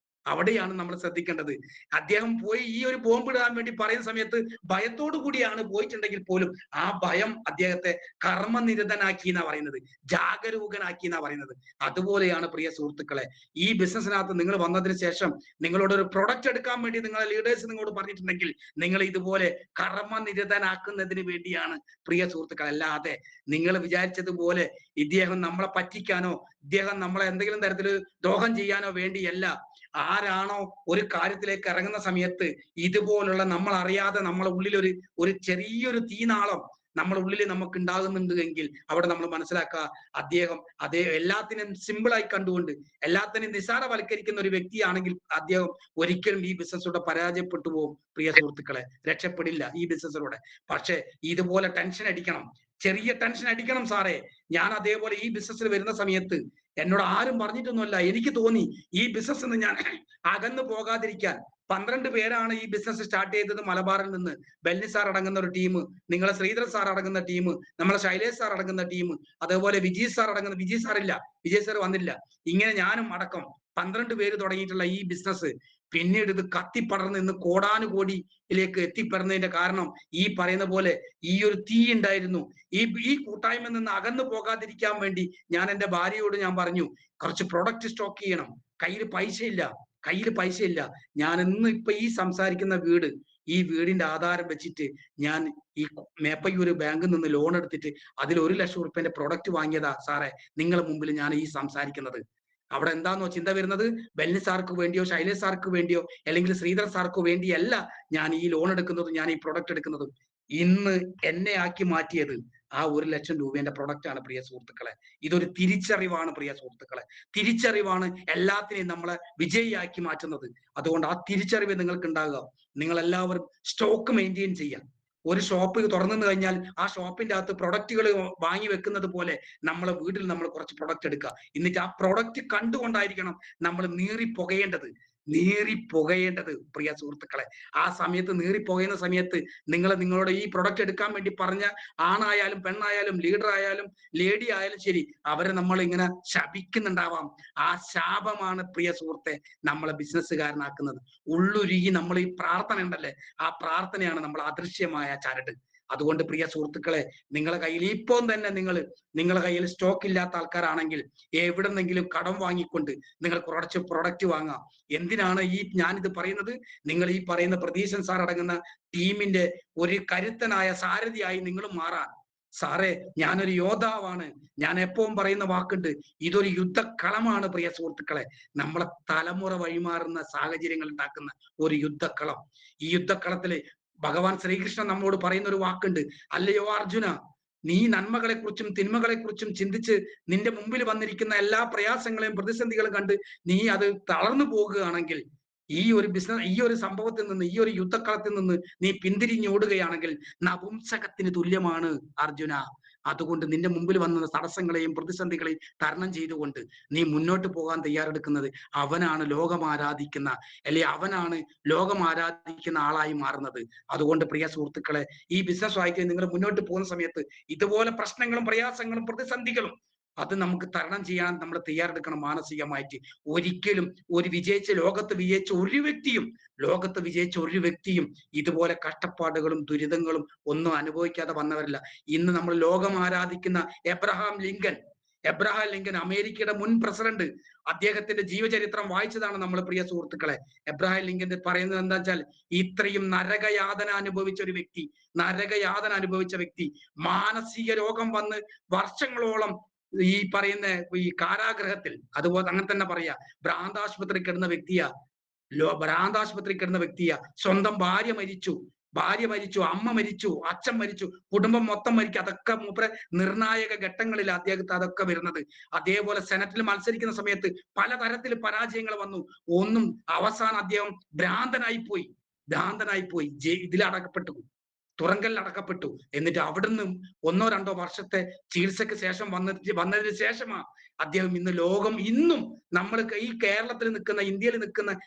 അവിടെയാണ് നമ്മൾ ശ്രദ്ധിക്കേണ്ടത്. അദ്ദേഹം പോയി ഈ ഒരു ബോംബ് ഇടാൻ വേണ്ടി പറയുന്ന സമയത്ത് ഭയത്തോടു കൂടിയാണ് പോയിട്ടുണ്ടെങ്കിൽ പോലും ആ ഭയം അദ്ദേഹത്തെ കർമ്മനിരതനാക്കി എന്നാ പറയുന്നത്, ജാഗരൂകനാക്കി എന്നാ പറയുന്നത്. അതുപോലെയാണ് പ്രിയ സുഹൃത്തുക്കളെ ഈ ബിസിനസ്സിനകത്ത് നിങ്ങൾ വന്നതിന് ശേഷം നിങ്ങളോട് ഒരു പ്രൊഡക്റ്റ് എടുക്കാൻ വേണ്ടി നിങ്ങളെ ലീഡേഴ്സ് നിങ്ങളോട് പറഞ്ഞിട്ടുണ്ടെങ്കിൽ നിങ്ങൾ ഇതുപോലെ കർമ്മനിരതനാക്കുന്നതിന് വേണ്ടിയാണ് പ്രിയ സുഹൃത്തുക്കൾ. അല്ലാതെ നിങ്ങൾ വിചാരിച്ചതുപോലെ ഇദ്ദേഹം നമ്മളെ പറ്റിക്കാനോ ഇദ്ദേഹം നമ്മളെ എന്തെങ്കിലും തരത്തിൽ ദ്രോഹം ചെയ്യാനോ വേണ്ടിയല്ല. ആരാണോ ഒരു കാര്യത്തിലേക്ക് ഇറങ്ങുന്ന സമയത്ത് ഇതുപോലുള്ള നമ്മൾ അറിയാതെ നമ്മളെ ഉള്ളിൽ ഒരു ചെറിയൊരു തീനാളം നമ്മുടെ ഉള്ളിൽ നമുക്ക് ഉണ്ടാകുന്നുണ്ട് എങ്കിൽ അവിടെ നമ്മൾ മനസ്സിലാക്കുക, അദ്ദേഹം എല്ലാത്തിനും സിമ്പിളായി കണ്ടുകൊണ്ട് എല്ലാത്തിനും നിസ്സാരവൽക്കരിക്കുന്ന ഒരു വ്യക്തിയാണെങ്കിൽ അദ്ദേഹം ഒരിക്കലും ഈ ബിസിനസ്സിലൂടെ പരാജയപ്പെട്ടു പോകും പ്രിയ സുഹൃത്തുക്കളെ, രക്ഷപ്പെടില്ല ഈ ബിസിനസ്സിലൂടെ. പക്ഷെ ഇതുപോലെ ടെൻഷൻ അടിക്കണം, ചെറിയ ടെൻഷൻ അടിക്കണം സാറേ. ഞാൻ അതേപോലെ ഈ ബിസിനസ്സിൽ വരുന്ന സമയത്ത് എന്നോട് ആരും പറഞ്ഞിട്ടൊന്നുമല്ല, എനിക്ക് തോന്നി ഈ ബിസിനസ് നിന്ന് ഞാൻ അകന്നു പോകാതിരിക്കാൻ. 12 പേരാണ് ഈ ബിസിനസ് സ്റ്റാർട്ട് ചെയ്തത് മലബാറിൽ നിന്ന്. ബെന്നി സാർ അടങ്ങുന്ന ഒരു ടീം, നിങ്ങളെ ശ്രീധർ സാർ അടങ്ങുന്ന ടീം, നമ്മളെ ശൈലേഷ് സാർ അടങ്ങുന്ന ടീം, അതേപോലെ വിജയ് സാർ അടങ്ങുന്ന, വിജയ് സാർ വന്നില്ല, ഇങ്ങനെ ഞാനും അടക്കം 12 പേര് തുടങ്ങിയിട്ടുള്ള ഈ ബിസിനസ് പിന്നീട് ഇത് കത്തിപ്പടർന്ന് ഇന്ന് കോടാനുകോടിയിലേക്ക് എത്തിപ്പെടുന്നതിന്റെ കാരണം ഈ പറയുന്ന പോലെ ഈ ഒരു തീ ഉണ്ടായിരുന്നു. ഈ കൂട്ടായ്മയിൽ നിന്ന് അകന്നു പോകാതിരിക്കാൻ വേണ്ടി ഞാൻ എൻ്റെ ഭാര്യയോട് ഞാൻ പറഞ്ഞു, കുറച്ച് പ്രൊഡക്റ്റ് സ്റ്റോക്ക് ചെയ്യണം, കയ്യിൽ പൈസ ഇല്ല. ഞാൻ ഇന്ന് ഇപ്പൊ ഈ സംസാരിക്കുന്ന വീട്, ഈ വീടിന്റെ ആധാരം വെച്ചിട്ട് ഞാൻ ഈ മേപ്പയ്യൂർ ബാങ്കിൽ നിന്ന് ലോൺ എടുത്തിട്ട് അതിൽ 1 ലക്ഷം റുപ്യന്റെ പ്രൊഡക്റ്റ് വാങ്ങിയതാ സാറേ നിങ്ങളുടെ മുമ്പിൽ ഞാൻ ഈ സംസാരിക്കുന്നത്. അവിടെ എന്താന്നോ ചിന്ത വരുന്നത്, ബെന്നി സാർക്ക് വേണ്ടിയോ ശൈലേഷ് സാർക്ക് വേണ്ടിയോ അല്ലെങ്കിൽ ശ്രീധർ സാർക്ക് വേണ്ടിയല്ല ഞാൻ ഈ ലോൺ എടുക്കുന്നതും ഞാൻ ഈ പ്രൊഡക്റ്റ് എടുക്കുന്നതും. ഇന്ന് എന്നെ ആക്കി മാറ്റിയത് ആ 1,00,000 രൂപേന്റെ പ്രൊഡക്റ്റ് ആണ് പ്രിയ സുഹൃത്തുക്കളെ. ഇതൊരു തിരിച്ചറിവാണ് പ്രിയ സുഹൃത്തുക്കളെ. തിരിച്ചറിവാണ് എല്ലാത്തിനെയും നമ്മളെ വിജയിയാക്കി മാറ്റുന്നത്. അതുകൊണ്ട് ആ തിരിച്ചറിവ് നിങ്ങൾക്ക് ഉണ്ടാകുക. നിങ്ങൾ എല്ലാവരും സ്റ്റോക്ക് മെയിൻറ്റെയിൻ ചെയ്യാം. ഒരു ഷോപ്പ് തുറന്നു കഴിഞ്ഞാൽ ആ ഷോപ്പിന്റെ അകത്ത് പ്രൊഡക്റ്റുകൾ വാങ്ങി വെക്കുന്നത് പോലെ നമ്മളെ വീട്ടിൽ നമ്മൾ കുറച്ച് പ്രൊഡക്റ്റ് എടുക്കുക. എന്നിട്ട് ആ പ്രൊഡക്റ്റ് കണ്ടുകൊണ്ടായിരിക്കണം നമ്മൾ നീറി പുകയേണ്ടത് പ്രിയ സുഹൃത്തുക്കളെ. ആ സമയത്ത് നീറിപ്പുകയുന്ന സമയത്ത് നിങ്ങളോട് ഈ പ്രൊഡക്റ്റ് എടുക്കാൻ വേണ്ടി പറഞ്ഞ ആണായാലും പെണ്ണായാലും ലീഡർ ആയാലും ലേഡി ആയാലും ശരി, അവരെ നമ്മൾ ഇങ്ങനെ ശപിക്കുന്നുണ്ടാവാം. ആ ശാപമാണ് പ്രിയ സുഹൃത്തെ നമ്മളെ ബിസിനസ്സുകാരനാക്കുന്നത്. ഉള്ളുരുകി നമ്മൾ ഈ പ്രാർത്ഥന ഉണ്ടല്ലേ, ആ പ്രാർത്ഥനയാണ് നമ്മൾ അദൃശ്യമായ ചരട്. അതുകൊണ്ട് പ്രിയ സുഹൃത്തുക്കളെ, നിങ്ങളെ കയ്യിൽ ഇപ്പോൾ തന്നെ നിങ്ങളെ കയ്യിൽ സ്റ്റോക്ക് ഇല്ലാത്ത ആൾക്കാരാണെങ്കിൽ എവിടെന്നെങ്കിലും കടം വാങ്ങിക്കൊണ്ട് നിങ്ങൾ കുറച്ച് പ്രൊഡക്റ്റ് വാങ്ങാം. എന്തിനാണ് ഞാനിത് പറയുന്നത്? നിങ്ങൾ ഈ പറയുന്ന പ്രതീശൻ സാർ അടങ്ങുന്ന ടീമിന്റെ ഒരു കരുത്തനായ സാരഥിയായി നിങ്ങൾ മാറാൻ. സാറേ, ഞാനൊരു യോദ്ധാവാണ്. ഞാൻ എപ്പോഴും പറയുന്ന വാക്കുണ്ട്, ഇതൊരു യുദ്ധക്കളമാണ് പ്രിയ സുഹൃത്തുക്കളെ. നമ്മളെ തലമുറ വഴിമാറുന്ന സാഹചര്യങ്ങൾ ഉണ്ടാക്കുന്ന ഒരു യുദ്ധക്കളം. ഈ യുദ്ധക്കളത്തില് ഭഗവാൻ ശ്രീകൃഷ്ണൻ നമ്മോട് പറയുന്ന ഒരു വാക്കുണ്ട്, അല്ലയോ അർജുന, നീ നന്മകളെ കുറിച്ചും തിന്മകളെ കുറിച്ചും ചിന്തിച്ച് നിന്റെ മുമ്പിൽ വന്നിരിക്കുന്ന എല്ലാ പ്രയാസങ്ങളെയും പ്രതിസന്ധികളും കണ്ട് നീ അത് തളർന്നു പോകുകയാണെങ്കിൽ, ഈ ഒരു സംഭവത്തിൽ നിന്ന്, ഈ ഒരു യുദ്ധക്കളത്തിൽ നിന്ന് നീ പിന്തിരിഞ്ഞോടുകയാണെങ്കിൽ നപുംസകത്തിന് തുല്യമാണ് അർജുന. അതുകൊണ്ട് നിന്റെ മുമ്പിൽ വന്ന തടസ്സങ്ങളെയും പ്രതിസന്ധികളെയും തരണം ചെയ്തുകൊണ്ട് നീ മുന്നോട്ട് പോകാൻ തയ്യാറെടുക്കുന്നത് അവനാണ് ലോകം ആരാധിക്കുന്ന ആളായി മാറുന്നത്. അതുകൊണ്ട് പ്രിയ സുഹൃത്തുക്കളെ, ഈ ബിസിനസ് വായിക്കാൻ നിങ്ങൾ മുന്നോട്ട് പോകുന്ന സമയത്ത് ഇതുപോലെ പ്രശ്നങ്ങളും പ്രയാസങ്ങളും പ്രതിസന്ധികളും അത് നമുക്ക് തരണം ചെയ്യാൻ നമ്മൾ തയ്യാറെടുക്കണം മാനസികമായിട്ട്. ഒരിക്കലും ലോകത്ത് വിജയിച്ച ഒരു വ്യക്തിയും ഇതുപോലെ കഷ്ടപ്പാടുകളും ദുരിതങ്ങളും ഒന്നും അനുഭവിക്കാതെ വന്നവരല്ല. ഇന്ന് നമ്മൾ ലോകം ആരാധിക്കുന്ന എബ്രഹാം ലിങ്കൻ അമേരിക്കയുടെ മുൻ പ്രസിഡന്റ്, അദ്ദേഹത്തിന്റെ ജീവചരിത്രം വായിച്ചതാണ് നമ്മൾ പ്രിയ സുഹൃത്തുക്കളെ. എബ്രഹാം ലിങ്കൻ പറയുന്നത് എന്താ വെച്ചാൽ, ഇത്രയും നരകയാതന അനുഭവിച്ച വ്യക്തി മാനസിക രോഗം വന്ന് വർഷങ്ങളോളം ഈ പറയുന്ന ഈ കാരാഗ്രഹത്തിൽ, അതുപോലെ അങ്ങനെ തന്നെ പറയാ, ഭ്രാന്താശുപത്രി കിടന്ന വ്യക്തിയാ. സ്വന്തം ഭാര്യ മരിച്ചു, അമ്മ മരിച്ചു, അച്ഛൻ മരിച്ചു, കുടുംബം മൊത്തം മരിക്കും. അതൊക്കെ മൂപ്പരെ നിർണായക ഘട്ടങ്ങളിൽ അദ്ദേഹത്തെ അതൊക്കെ വരുന്നത്. അതേപോലെ സെനറ്റിൽ മത്സരിക്കുന്ന സമയത്ത് പലതരത്തിൽ പരാജയങ്ങൾ വന്നു. അവസാനം അദ്ദേഹം ഭ്രാന്തനായി പോയി തുറങ്കലിൽ അടക്കപ്പെട്ടു. എന്നിട്ട് അവിടുന്ന് 1-2 വർഷത്തെ ചികിത്സയ്ക്ക് ശേഷം വന്നതിന് ശേഷമാ അദ്ദേഹം ഇന്നും നമ്മൾ ഈ ഇന്ത്യയിൽ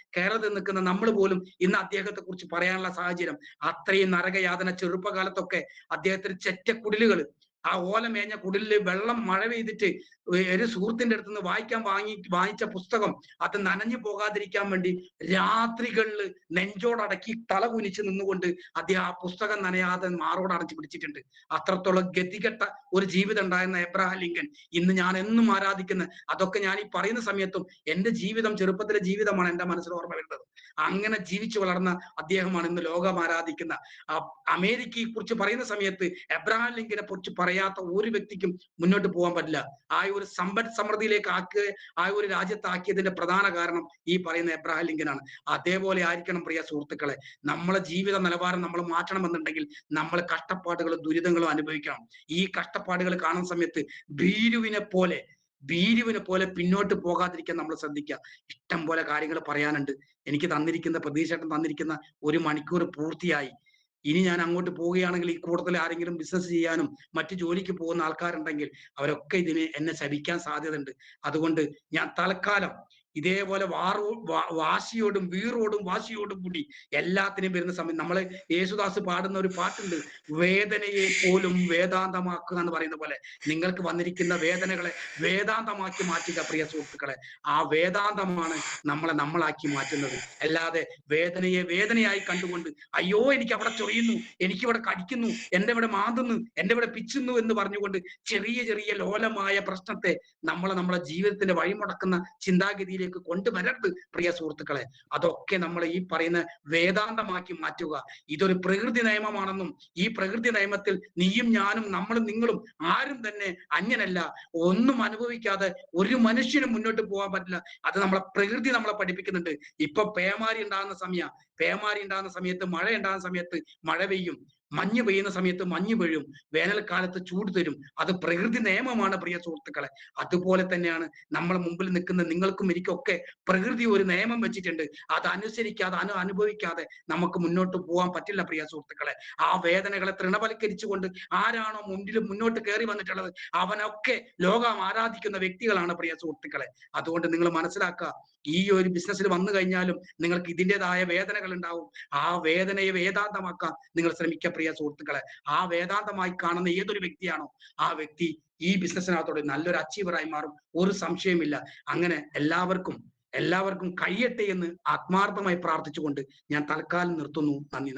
കേരളത്തിൽ നിൽക്കുന്ന നമ്മൾ പോലും ഇന്ന് അദ്ദേഹത്തെ കുറിച്ച് പറയാനുള്ള സാഹചര്യം. അത്രയും നരകയാതന. ചെറുപ്പകാലത്തൊക്കെ അദ്ദേഹത്തിന് ചെറ്റക്കുടിലുകൾ, ആ ഓല മേഞ്ഞ കുടിലില് വെള്ളം മഴ പെയ്തിട്ട് ഒരു സുഹൃത്തിന്റെ അടുത്ത് നിന്ന് വാങ്ങിച്ച പുസ്തകം അത് നനഞ്ഞു പോകാതിരിക്കാൻ വേണ്ടി രാത്രികളിൽ നെഞ്ചോടടക്കി തല കുനിച്ച് നിന്നുകൊണ്ട് അദ്ദേഹം ആ പുസ്തകം നനയാതെ മാറോട് അടച്ചു പിടിച്ചിട്ടുണ്ട്. അത്രത്തോളം ഗതികെട്ട ഒരു ജീവിതം ഉണ്ടായിരുന്ന എബ്രഹാം ലിങ്കൻ ഇന്ന് ഞാൻ എന്നും ആരാധിക്കുന്ന, അതൊക്കെ ഞാൻ ഈ പറയുന്ന സമയത്തും എന്റെ ചെറുപ്പത്തിലെ ജീവിതമാണ് എന്റെ മനസ്സിൽ ഓർമ്മ വരുന്നത്. അങ്ങനെ ജീവിച്ചു വളർന്ന അദ്ദേഹമാണ് ഇന്ന് ലോകം ആരാധിക്കുന്ന. അമേരിക്കയെ കുറിച്ച് പറയുന്ന സമയത്ത് എബ്രഹാം ലിങ്കനെ കുറിച്ച് പറയാത്ത ഒരു വ്യക്തിക്കും മുന്നോട്ട് പോകാൻ പറ്റില്ല. ആ ഒരു സമ്പദ് സമൃദ്ധിയിലേക്ക് ആ ഒരു രാജ്യത്താക്കിയതിന്റെ പ്രധാന കാരണം ഈ പറയുന്ന എബ്രഹാം ലിങ്കനാണ്. അതേപോലെ ആയിരിക്കണം പ്രിയ സുഹൃത്തുക്കളെ, നമ്മളെ ജീവിത നിലവാരം നമ്മൾ മാറ്റണമെന്നുണ്ടെങ്കിൽ നമ്മൾ കഷ്ടപ്പാടുകളും ദുരിതങ്ങളും അനുഭവിക്കണം. ഈ കഷ്ടപ്പാടുകൾ കാണുന്ന സമയത്ത് ഭീരുവിനെ പോലെ പിന്നോട്ട് പോകാതിരിക്കാൻ നമ്മൾ ശ്രദ്ധിക്കുക. ഇഷ്ടം പോലെ കാര്യങ്ങൾ പറയാനുണ്ട്. എനിക്ക് പ്രതീക്ഷേട്ടൻ തന്നിരിക്കുന്ന 1 മണിക്കൂർ പൂർത്തിയായി. ഇനി ഞാൻ അങ്ങോട്ട് പോവുകയാണെങ്കിൽ ഈ കൂട്ടത്തിൽ ആരെങ്കിലും ബിസിനസ് ചെയ്യാനും മറ്റു ജോലിക്ക് പോകുന്ന ആൾക്കാരുണ്ടെങ്കിൽ അവരൊക്കെ എന്നെ ശപിക്കാൻ സാധ്യതയുണ്ട്. അതുകൊണ്ട് ഞാൻ തൽക്കാലം ഇതേപോലെ വാശിയോടും കൂടി എല്ലാത്തിനും വരുന്ന സമയം നമ്മള് യേശുദാസ് പാടുന്ന ഒരു പാട്ടുണ്ട്, വേദനയെ പോലും വേദാന്തമാക്കുക എന്ന് പറയുന്ന പോലെ നിങ്ങൾക്ക് വന്നിരിക്കുന്ന വേദനകളെ വേദാന്തമാക്കി മാറ്റുക പ്രിയ സുഹൃത്തുക്കളെ. ആ വേദാന്തമാണ് നമ്മളാക്കി മാറ്റുന്നത്. അല്ലാതെ വേദനയെ വേദനയായി കണ്ടുകൊണ്ട് അയ്യോ എനിക്ക് അവിടെ ചൊറിയുന്നു, എനിക്കിവിടെ കടിക്കുന്നു, എന്റെ ഇവിടെ മാന്തുന്നു, എന്റെ ഇവിടെ പിച്ചുന്നു എന്ന് പറഞ്ഞുകൊണ്ട് ചെറിയ ലോലമായ പ്രശ്നത്തെ നമ്മളെ ജീവിതത്തിന്റെ വഴിമുടക്കുന്ന ചിന്താഗതിയിലേക്ക് നിലയിലേക്ക് കൊണ്ടുവരരുത് പ്രിയ സുഹൃത്തുക്കളെ. അതൊക്കെ നമ്മൾ ഈ പറയുന്ന വേദാന്തമാക്കി മാറ്റുക. ഇതൊരു പ്രകൃതി നിയമമാണെന്നും ഈ പ്രകൃതി നിയമത്തിൽ നീയും ഞാനും നമ്മളും നിങ്ങളും ആരും തന്നെ അന്യനല്ല. ഒന്നും അനുഭവിക്കാതെ ഒരു മനുഷ്യനും മുന്നോട്ട് പോകാൻ പറ്റില്ല. അത് നമ്മളെ പ്രകൃതി നമ്മളെ പഠിപ്പിക്കുന്നുണ്ട്. ഇപ്പൊ പേമാരി ഉണ്ടാകുന്ന സമയത്ത്, മഴ ഉണ്ടാകുന്ന സമയത്ത് മഴ പെയ്യും, മഞ്ഞ് പെയ്യുന്ന സമയത്ത് മഞ്ഞ് പെയ്യും, വേനൽക്കാലത്ത് ചൂട് തരും. അത് പ്രകൃതി നിയമമാണ് പ്രിയ സുഹൃത്തുക്കളെ. അതുപോലെ തന്നെയാണ് നമ്മളെ മുമ്പിൽ നിൽക്കുന്ന നിങ്ങൾക്കും എനിക്കൊക്കെ പ്രകൃതി ഒരു നിയമം വെച്ചിട്ടുണ്ട്. അത് അനുസരിക്കാതെ അനുഭവിക്കാതെ നമുക്ക് മുന്നോട്ട് പോകാൻ പറ്റില്ല പ്രിയ സുഹൃത്തുക്കളെ. ആ വേദനകളെ തൃണവൽക്കരിച്ചുകൊണ്ട് ആരാണോ മുന്നോട്ട് കയറി വന്നിട്ടുള്ളത് അവനൊക്കെ ലോകം ആരാധിക്കുന്ന വ്യക്തികളാണ് പ്രിയ സുഹൃത്തുക്കളെ. അതുകൊണ്ട് നിങ്ങൾ മനസ്സിലാക്കുക, ഈ ഒരു ബിസിനസ്സിൽ വന്നു കഴിഞ്ഞാലും നിങ്ങൾക്ക് ഇതിൻ്റെതായ വേദനകൾ ഉണ്ടാവും. ആ വേദനയെ വേദാന്തമാക്കാൻ നിങ്ങൾ ശ്രമിക്കുക പ്രിയ സുഹൃത്തുക്കളെ. ആ വേദാന്തമായി കാണുന്ന ഏതൊരു വ്യക്തിയാണോ ആ വ്യക്തി ഈ ബിസിനസ്സിനകത്തോടെ നല്ലൊരു അച്ചീവറായി മാറും. ഒരു സംശയമില്ല. അങ്ങനെ എല്ലാവർക്കും കഴിയട്ടെ എന്ന് ആത്മാർത്ഥമായി പ്രാർത്ഥിച്ചുകൊണ്ട് ഞാൻ തൽക്കാലം നിർത്തുന്നു. നന്ദി.